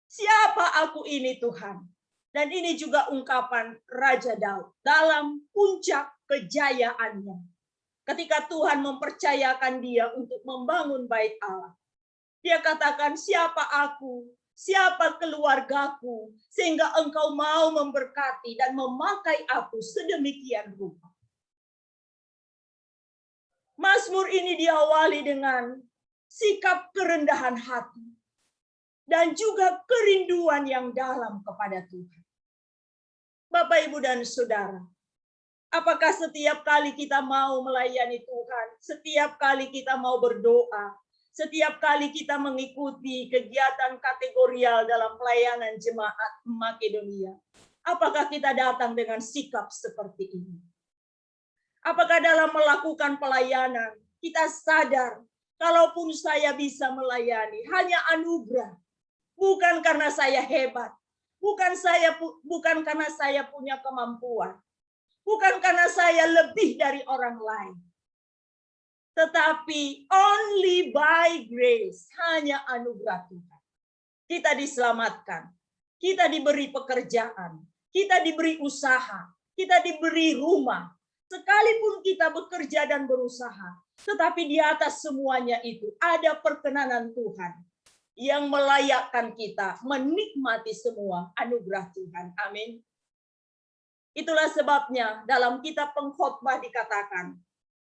Siapa aku ini Tuhan? Dan ini juga ungkapan Raja Daud dalam puncak kejayaannya. Ketika Tuhan mempercayakan dia untuk membangun bait Allah. Dia katakan, siapa aku? Siapa keluargaku? Sehingga engkau mau memberkati dan memakai aku sedemikian rupa. Mazmur ini diawali dengan sikap kerendahan hati. Dan juga kerinduan yang dalam kepada Tuhan. Bapak, Ibu, dan Saudara, apakah setiap kali kita mau melayani Tuhan, setiap kali kita mau berdoa, setiap kali kita mengikuti kegiatan kategorial dalam pelayanan jemaat Makedonia, apakah kita datang dengan sikap seperti ini? Apakah dalam melakukan pelayanan, kita sadar, kalaupun saya bisa melayani, hanya anugerah. Bukan karena saya hebat, bukan karena saya punya kemampuan, bukan karena saya lebih dari orang lain. Tetapi only by grace, hanya anugerah Tuhan. Kita diselamatkan, kita diberi pekerjaan, kita diberi usaha, kita diberi rumah. Sekalipun kita bekerja dan berusaha, tetapi di atas semuanya itu ada perkenanan Tuhan yang melayakkan kita menikmati semua anugerah Tuhan. Amin. Itulah sebabnya dalam kitab Pengkhotbah dikatakan,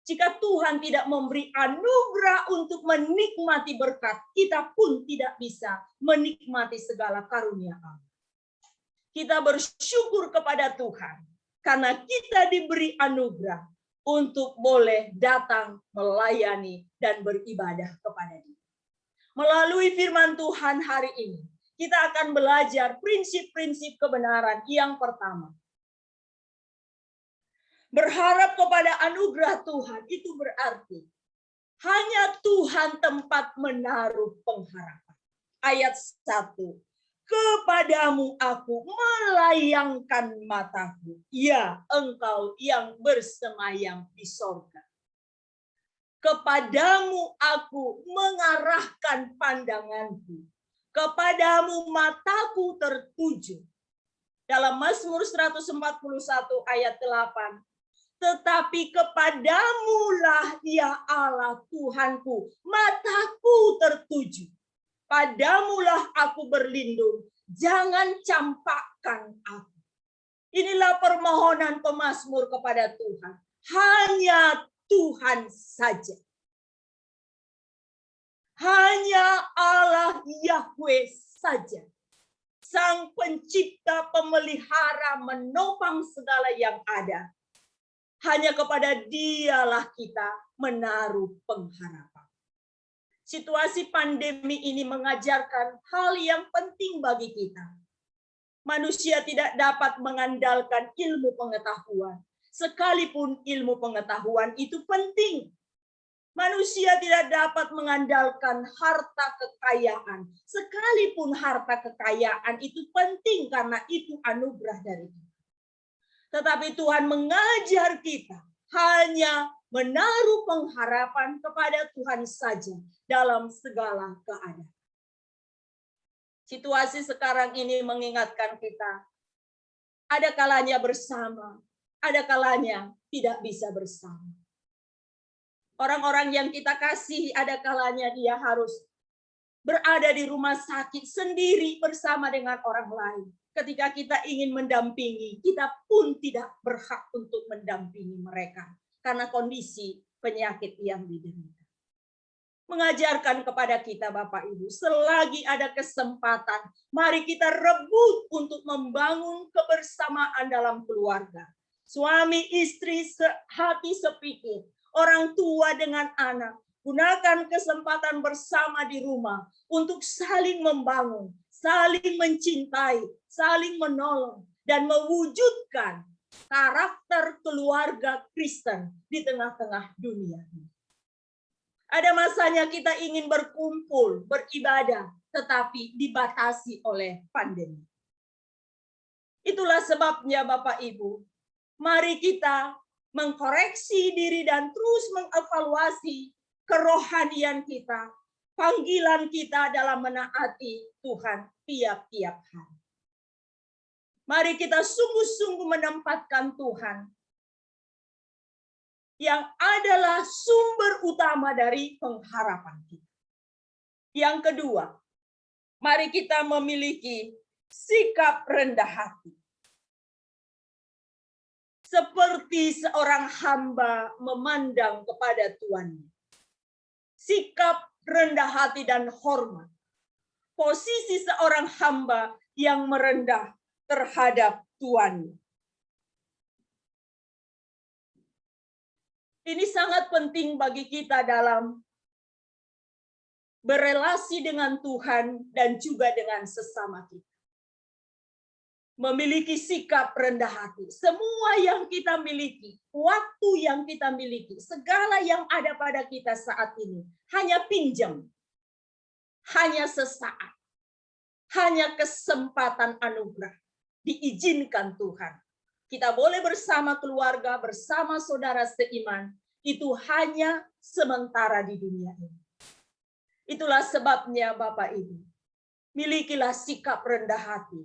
jika Tuhan tidak memberi anugerah untuk menikmati berkat, kita pun tidak bisa menikmati segala karunia Allah. Kita bersyukur kepada Tuhan karena kita diberi anugerah untuk boleh datang melayani dan beribadah kepada Dia. Melalui firman Tuhan hari ini, kita akan belajar prinsip-prinsip kebenaran yang pertama. Berharap kepada anugerah Tuhan itu berarti hanya Tuhan tempat menaruh pengharapan. Ayat 1. Kepadamu aku melayangkan mataku. Ya, engkau yang bersemayam di sorga. Kepadamu aku mengarahkan pandanganku. Kepadamu mataku tertuju. Dalam Mazmur 141 ayat 8. Tetapi kepadamulah ya Allah Tuhanku, mataku tertuju. Padamulah aku berlindung, jangan campakkan aku. Inilah permohonan pemazmur kepada Tuhan. Hanya Tuhan saja. Hanya Allah Yahweh saja. Sang pencipta, pemelihara, menopang segala yang ada. Hanya kepada Dialah kita menaruh pengharapan. Situasi pandemi ini mengajarkan hal yang penting bagi kita. Manusia tidak dapat mengandalkan ilmu pengetahuan. Sekalipun ilmu pengetahuan itu penting. Manusia tidak dapat mengandalkan harta kekayaan. Sekalipun harta kekayaan itu penting karena itu anugerah dari Tuhan. Tetapi Tuhan mengajar kita hanya menaruh pengharapan kepada Tuhan saja dalam segala keadaan. Situasi sekarang ini mengingatkan kita, ada kalanya bersama, ada kalanya tidak bisa bersama. Orang-orang yang kita kasih, ada kalanya dia harus berada di rumah sakit sendiri bersama dengan orang lain. Ketika kita ingin mendampingi, kita pun tidak berhak untuk mendampingi mereka karena kondisi penyakit yang diderita. Mengajarkan kepada kita Bapak Ibu, selagi ada kesempatan, mari kita rebut untuk membangun kebersamaan dalam keluarga. Suami istri sehati sepikir, orang tua dengan anak, gunakan kesempatan bersama di rumah untuk saling membangun, saling mencintai, saling menolong, dan mewujudkan karakter keluarga Kristen di tengah-tengah dunia ini. Ada masanya kita ingin berkumpul, beribadah, tetapi dibatasi oleh pandemi. Itulah sebabnya Bapak Ibu, mari kita mengkoreksi diri dan terus mengevaluasi kerohanian kita, panggilan kita dalam menaati Tuhan tiap-tiap hari. Mari kita sungguh-sungguh menempatkan Tuhan yang adalah sumber utama dari pengharapan kita. Yang kedua, mari kita memiliki sikap rendah hati. Seperti seorang hamba memandang kepada tuannya. Sikap rendah hati dan hormat. Posisi seorang hamba yang merendah terhadap tuannya. Ini sangat penting bagi kita dalam berelasi dengan Tuhan dan juga dengan sesama kita. Memiliki sikap rendah hati. Semua yang kita miliki, waktu yang kita miliki, segala yang ada pada kita saat ini, hanya pinjam. Hanya sesaat. Hanya kesempatan anugerah. Diizinkan Tuhan. Kita boleh bersama keluarga, bersama saudara seiman, itu hanya sementara di dunia ini. Itulah sebabnya Bapak Ibu, milikilah sikap rendah hati,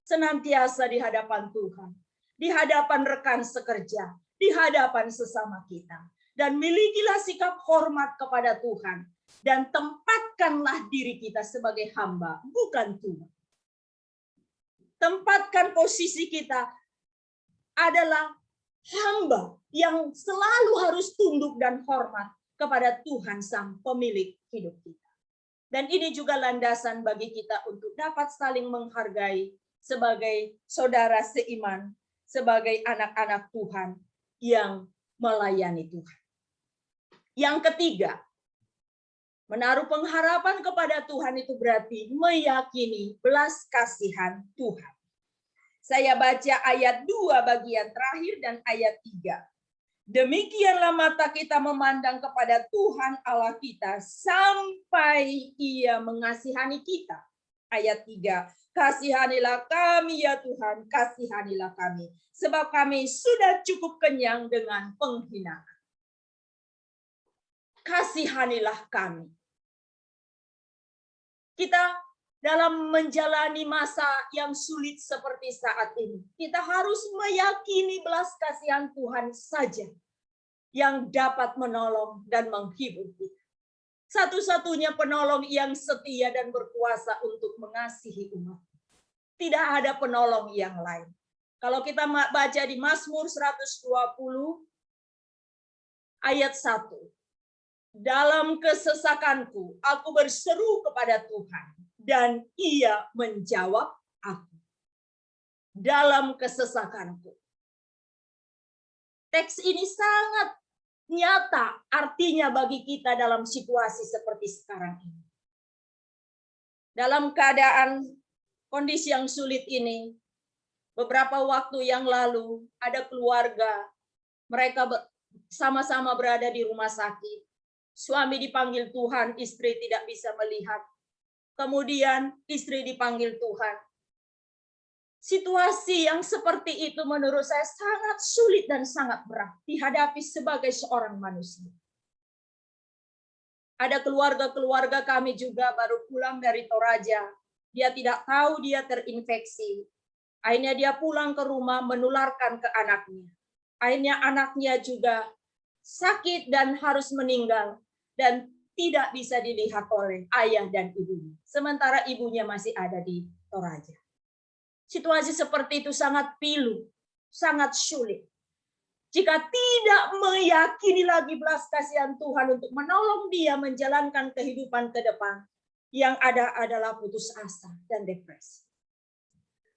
senantiasa di hadapan Tuhan, di hadapan rekan sekerja, di hadapan sesama kita. Dan milikilah sikap hormat kepada Tuhan, dan tempatkanlah diri kita sebagai hamba, bukan Tuhan. Tempatkan posisi kita adalah hamba yang selalu harus tunduk dan hormat kepada Tuhan Sang Pemilik hidup kita. Dan ini juga landasan bagi kita untuk dapat saling menghargai sebagai saudara seiman, sebagai anak-anak Tuhan yang melayani Tuhan. Yang ketiga, menaruh pengharapan kepada Tuhan itu berarti meyakini belas kasihan Tuhan. Saya baca ayat 2 bagian terakhir dan ayat 3. Demikianlah mata kita memandang kepada Tuhan Allah kita sampai Ia mengasihani kita. Ayat 3. Kasihanilah kami ya Tuhan, kasihanilah kami. Sebab kami sudah cukup kenyang dengan penghinaan. Kasihanilah kami. Kita dalam menjalani masa yang sulit seperti saat ini, kita harus meyakini belas kasihan Tuhan saja yang dapat menolong dan menghibur kita. Satu-satunya penolong yang setia dan berkuasa untuk mengasihi umat. Tidak ada penolong yang lain. Kalau kita baca di Mazmur 120 ayat 1. Dalam kesesakanku, aku berseru kepada Tuhan, dan Ia menjawab aku. Dalam kesesakanku. Teks ini sangat nyata artinya bagi kita dalam situasi seperti sekarang ini. Dalam keadaan kondisi yang sulit ini, Beberapa waktu yang lalu ada keluarga, mereka sama-sama berada di rumah sakit. Suami dipanggil Tuhan, istri tidak bisa melihat. Kemudian istri dipanggil Tuhan. Situasi yang seperti itu menurut saya sangat sulit dan sangat berat dihadapi sebagai seorang manusia. Ada keluarga-keluarga kami juga baru pulang dari Toraja. Dia tidak tahu dia terinfeksi. Akhirnya dia pulang ke rumah menularkan ke anaknya. Akhirnya anaknya juga sakit dan harus meninggal. Dan tidak bisa dilihat oleh ayah dan ibunya. Sementara ibunya masih ada di Toraja. Situasi seperti itu sangat pilu, sangat sulit. Jika tidak meyakini lagi belas kasihan Tuhan untuk menolong dia menjalankan kehidupan ke depan, yang ada adalah putus asa dan depresi.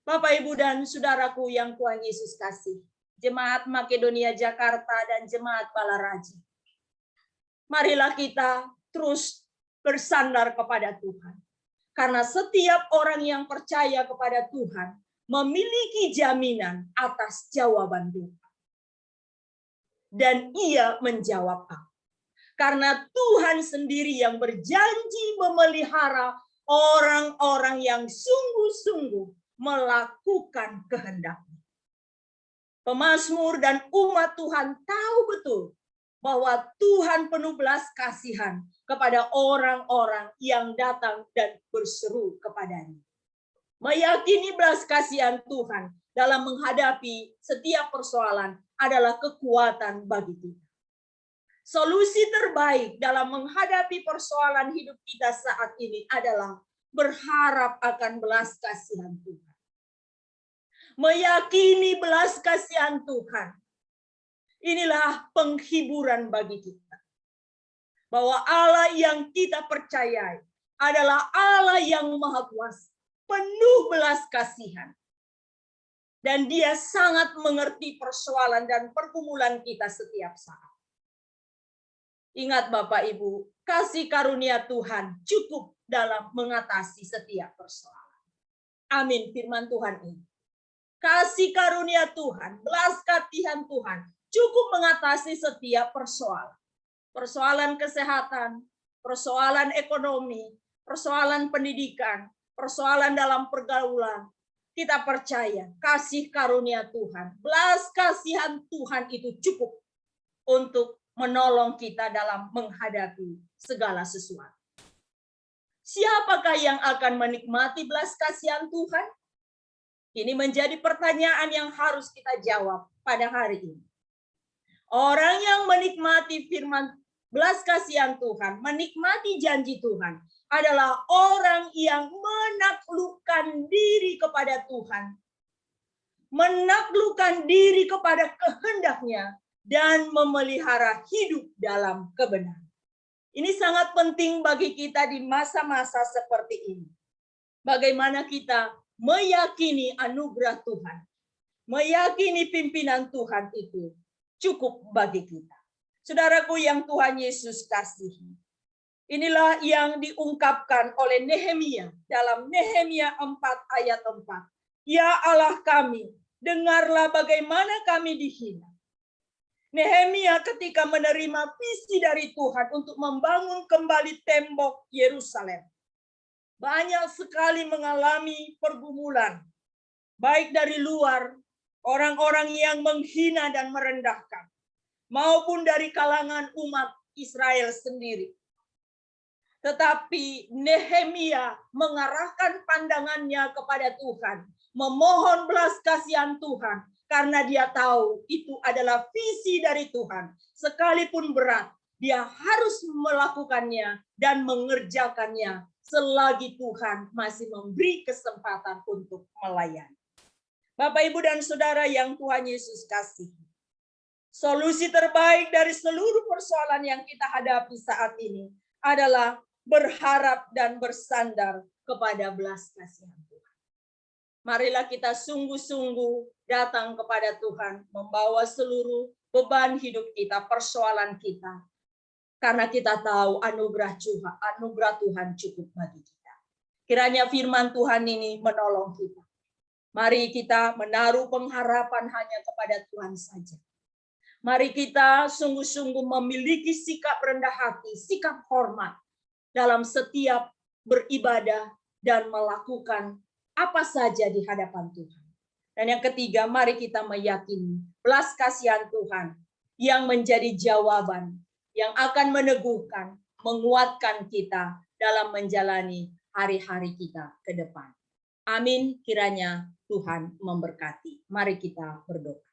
Bapak, Ibu, dan saudaraku yang Tuhan Yesus kasih, Jemaat Makedonia Jakarta dan Jemaat Balaraja, marilah kita terus bersandar kepada Tuhan. Karena setiap orang yang percaya kepada Tuhan memiliki jaminan atas jawaban Tuhan. Dan ia menjawab apa? Karena Tuhan sendiri yang berjanji memelihara orang-orang yang sungguh-sungguh melakukan kehendaknya. Pemazmur dan umat Tuhan tahu betul bahwa Tuhan penuh belas kasihan kepada orang-orang yang datang dan berseru kepadanya. Meyakini belas kasihan Tuhan dalam menghadapi setiap persoalan adalah kekuatan bagi kita. Solusi terbaik dalam menghadapi persoalan hidup kita saat ini adalah berharap akan belas kasihan Tuhan. Meyakini belas kasihan Tuhan. Inilah penghiburan bagi kita. Bahwa Allah yang kita percayai adalah Allah yang Maha Kuasa, penuh belas kasihan. Dan dia sangat mengerti persoalan dan pergumulan kita setiap saat. Ingat Bapak Ibu, kasih karunia Tuhan cukup dalam mengatasi setiap persoalan. Amin, firman Tuhan ini. Kasih karunia Tuhan, belas kasihan Tuhan cukup mengatasi setiap persoalan. Persoalan kesehatan, persoalan ekonomi, persoalan pendidikan, persoalan dalam pergaulan. Kita percaya kasih karunia Tuhan, belas kasihan Tuhan itu cukup untuk menolong kita dalam menghadapi segala sesuatu. Siapakah yang akan menikmati belas kasihan Tuhan? Ini menjadi pertanyaan yang harus kita jawab pada hari ini. Orang yang menikmati firman belas kasihan Tuhan, menikmati janji Tuhan, adalah orang yang menaklukkan diri kepada Tuhan, menaklukkan diri kepada kehendaknya, dan memelihara hidup dalam kebenaran. Ini sangat penting bagi kita di masa-masa seperti ini. Bagaimana kita meyakini anugerah Tuhan, meyakini pimpinan Tuhan itu cukup bagi kita. Saudaraku yang Tuhan Yesus kasihi, inilah yang diungkapkan oleh Nehemia dalam Nehemia 4 ayat 4. Ya Allah kami, dengarlah bagaimana kami dihina. Nehemia ketika menerima visi dari Tuhan untuk membangun kembali tembok Yerusalem, banyak sekali mengalami pergumulan, baik dari luar, orang-orang yang menghina dan merendahkan, maupun dari kalangan umat Israel sendiri. Tetapi Nehemia mengarahkan pandangannya kepada Tuhan, memohon belas kasihan Tuhan, karena dia tahu itu adalah visi dari Tuhan. Sekalipun berat, dia harus melakukannya dan mengerjakannya selagi Tuhan masih memberi kesempatan untuk melayani. Bapak, Ibu, dan Saudara yang Tuhan Yesus kasihi, solusi terbaik dari seluruh persoalan yang kita hadapi saat ini adalah berharap dan bersandar kepada belas kasihan Tuhan. Marilah kita sungguh-sungguh datang kepada Tuhan, membawa seluruh beban hidup kita, persoalan kita, karena kita tahu anugerah Tuhan cukup bagi kita. Kiranya firman Tuhan ini menolong kita. Mari kita menaruh pengharapan hanya kepada Tuhan saja. Mari kita sungguh-sungguh memiliki sikap rendah hati, sikap hormat dalam setiap beribadah dan melakukan apa saja di hadapan Tuhan. Dan yang ketiga, mari kita meyakini belas kasihan Tuhan yang menjadi jawaban, yang akan meneguhkan, menguatkan kita dalam menjalani hari-hari kita ke depan. Amin, kiranya Tuhan memberkati. Mari kita berdoa.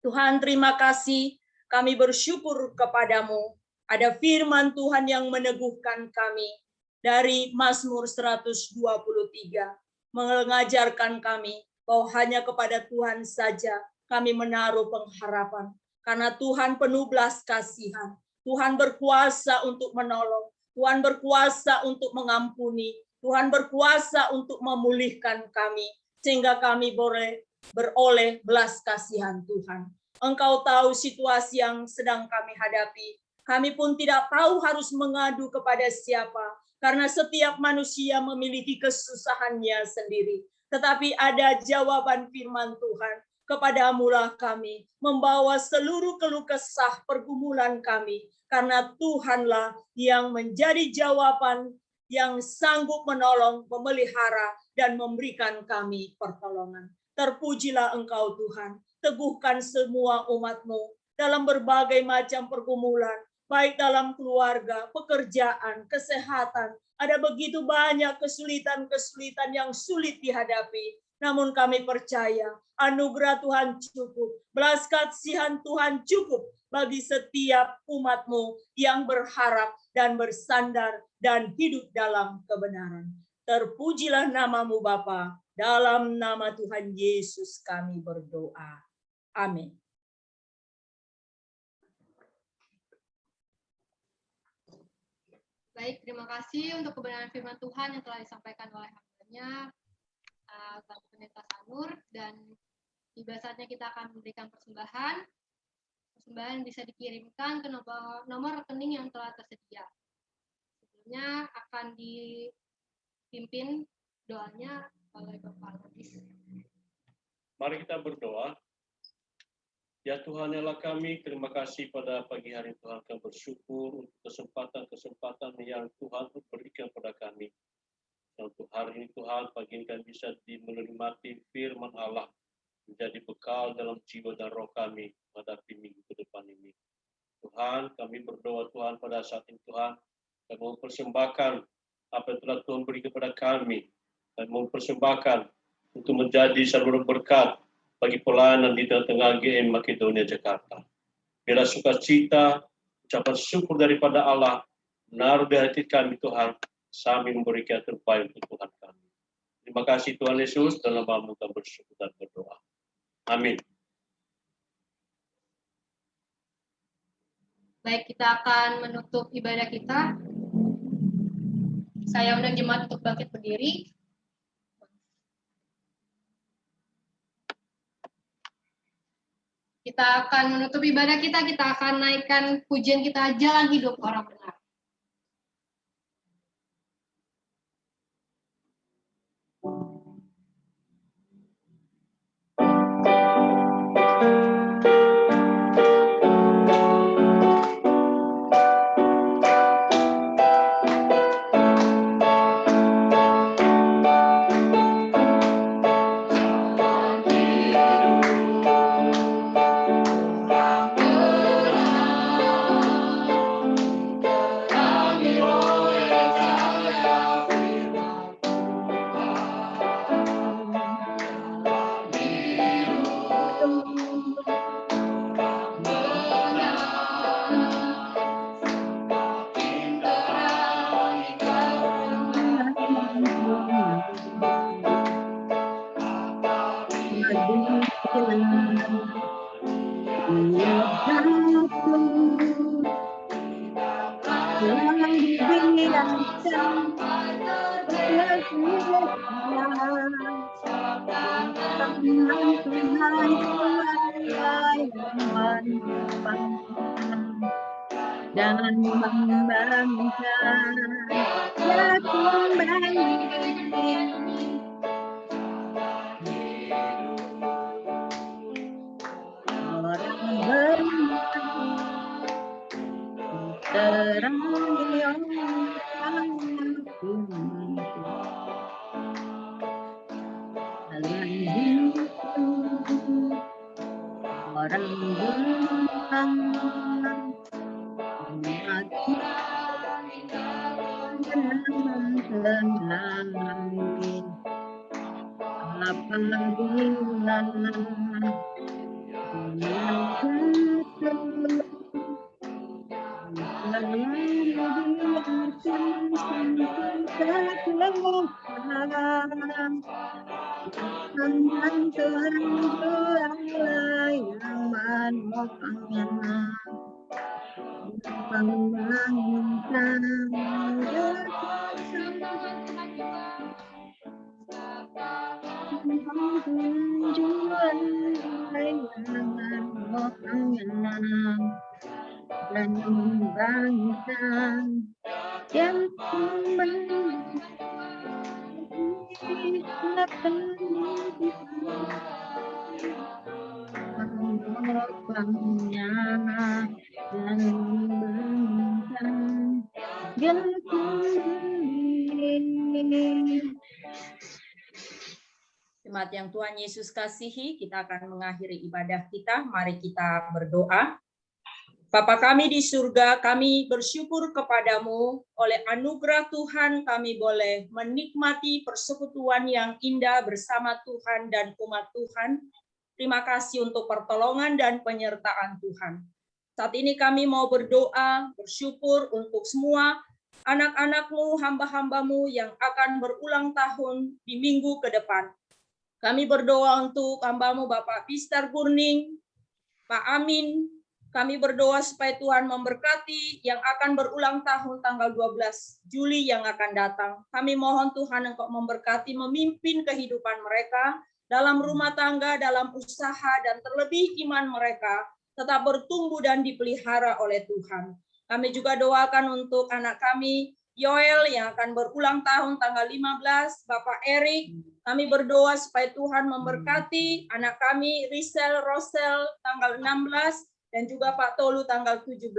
Tuhan, terima kasih, kami bersyukur kepadamu. Ada firman Tuhan yang meneguhkan kami dari Mazmur 123, mengajarkan kami bahwa hanya kepada Tuhan saja kami menaruh pengharapan. Karena Tuhan penuh belas kasihan, Tuhan berkuasa untuk menolong, Tuhan berkuasa untuk mengampuni, Tuhan berkuasa untuk memulihkan kami, sehingga kami boleh beroleh belas kasihan Tuhan. Engkau tahu situasi yang sedang kami hadapi. Kami pun tidak tahu harus mengadu kepada siapa, karena setiap manusia memiliki kesusahannya sendiri. Tetapi ada jawaban firman Tuhan, kepadamulah kami membawa seluruh keluh kesah pergumulan kami, karena Tuhanlah yang menjadi jawaban yang sanggup menolong, memelihara, dan memberikan kami pertolongan. Terpujilah Engkau Tuhan, teguhkan semua umat-Mu dalam berbagai macam pergumulan, baik dalam keluarga, pekerjaan, kesehatan. Ada begitu banyak kesulitan-kesulitan yang sulit dihadapi. Namun kami percaya anugerah Tuhan cukup, belas kasihan Tuhan cukup bagi setiap umat-Mu yang berharap dan bersandar dan hidup dalam kebenaran. Terpujilah nama-Mu Bapa, dalam nama Tuhan Yesus kami berdoa. Amin. Baik, terima kasih untuk kebenaran firman Tuhan yang telah disampaikan oleh hambanya, Bapak Pendeta Sanur, dan tiba saatnya kita akan memberikan persembahan. Persembahan bisa dikirimkan ke nomor rekening yang telah tersedia. Sebelumnya akan dipimpin doanya oleh Bapak Ladis. Mari kita berdoa. Ya Tuhan, Allah kami, terima kasih pada pagi hari Tuhan, kami bersyukur untuk kesempatan-kesempatan yang Tuhan berikan pada kami. Dan untuk hari ini Tuhan, pagi ini kami bisa menikmati firman Allah, menjadi bekal dalam jiwa dan roh kami menghadapi minggu ke depan ini. Tuhan, kami berdoa Tuhan pada saat ini Tuhan, kami mempersembahkan apa yang telah Tuhan beri kepada kami, dan mempersembahkan untuk menjadi saluran berkat bagi pelayanan di tengah-tengah GM Makedonia Jakarta. Bila sukacita, ucapan syukur daripada Allah, menaruh di hati kami Tuhan, sambil memberikan terbaik untuk Tuhan kami. Terima kasih Tuhan Yesus, dalam nama-Mu kami bersyukur dan berdoa. Amin. Baik, kita akan menutup ibadah kita. Saya undang jemaat untuk bangkit berdiri. Kita akan menutup ibadah kita akan naikkan pujian kita, Jalan Hidup Orang Benar. Dan membanggakan ya kembali dan gelombang mati langit apabila Tuhan jualah yang menopangnya membangunkan dan membangkitkan yang menopangnya dan membangkitkan yang Jemaat yang Tuhan Yesus kasihi, kita akan mengakhiri ibadah kita. Mari kita berdoa. Bapa kami di surga, kami bersyukur kepadamu. Oleh anugerah Tuhan, kami boleh menikmati persekutuan yang indah bersama Tuhan dan umat Tuhan. Terima kasih untuk pertolongan dan penyertaan Tuhan. Saat ini kami mau berdoa, bersyukur untuk semua anak-anak-Mu, hamba-hamba-Mu yang akan berulang tahun di minggu ke depan. Kami berdoa untuk hamba-Mu Bapak Pistar Burning, Pak Amin. Kami berdoa supaya Tuhan memberkati yang akan berulang tahun tanggal 12 Juli yang akan datang. Kami mohon Tuhan Engkau memberkati, memimpin kehidupan mereka dalam rumah tangga, dalam usaha, dan terlebih iman mereka tetap bertumbuh dan dipelihara oleh Tuhan. Kami juga doakan untuk anak kami, Yoel yang akan berulang tahun tanggal 15, Bapak Erik. Kami berdoa supaya Tuhan memberkati anak kami, Risel, Rosel tanggal 16, dan juga Pak Tolu tanggal 17.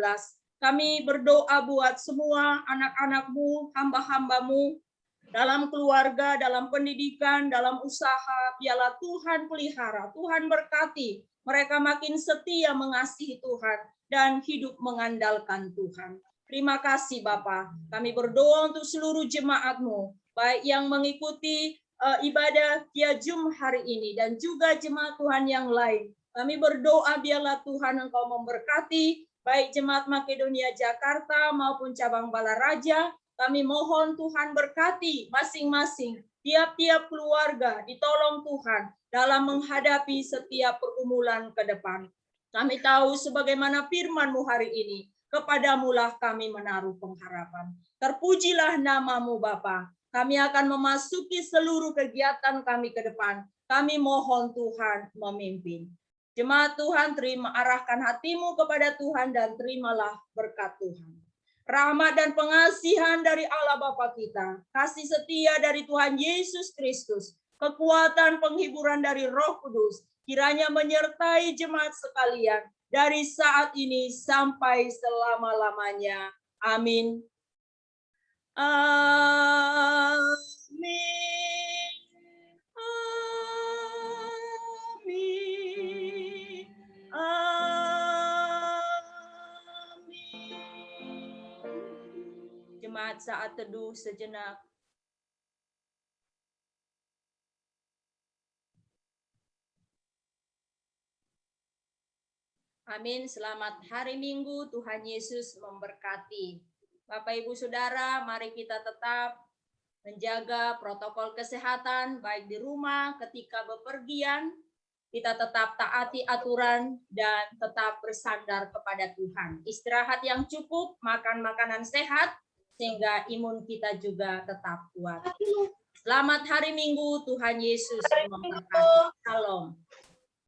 Kami berdoa buat semua anak-anak-Mu, hamba-hamba-Mu, dalam keluarga, dalam pendidikan, dalam usaha, biarlah Tuhan pelihara, Tuhan berkati. Mereka makin setia mengasihi Tuhan dan hidup mengandalkan Tuhan. Terima kasih Bapa. Kami berdoa untuk seluruh jemaat-Mu, baik yang mengikuti ibadah Kia Jum hari ini dan juga jemaat Tuhan yang lain. Kami berdoa biarlah Tuhan Engkau memberkati baik jemaat Makedonia Jakarta maupun cabang Balaraja. Kami mohon Tuhan berkati masing-masing, tiap-tiap keluarga ditolong Tuhan dalam menghadapi setiap pergumulan ke depan. Kami tahu sebagaimana firman-Mu hari ini, kepadamulah kami menaruh pengharapan. Terpujilah nama-Mu Bapa. Kami akan memasuki seluruh kegiatan kami ke depan. Kami mohon Tuhan memimpin. Jemaat Tuhan, arahkan hatimu kepada Tuhan dan terimalah berkat Tuhan. Rahmat dan pengasihan dari Allah Bapa kita, kasih setia dari Tuhan Yesus Kristus, kekuatan penghiburan dari Roh Kudus, kiranya menyertai jemaat sekalian dari saat ini sampai selama-lamanya. Amin. Amin. Jemaat saat teduh sejenak. Amin. Selamat hari Minggu. Tuhan Yesus memberkati. Bapak Ibu Saudara, mari kita tetap menjaga protokol kesehatan baik di rumah ketika bepergian. Kita tetap taati aturan dan tetap bersandar kepada Tuhan. Istirahat yang cukup, makan makanan sehat, sehingga imun kita juga tetap kuat. Selamat hari Minggu, Tuhan Yesus memberkati. Shalom.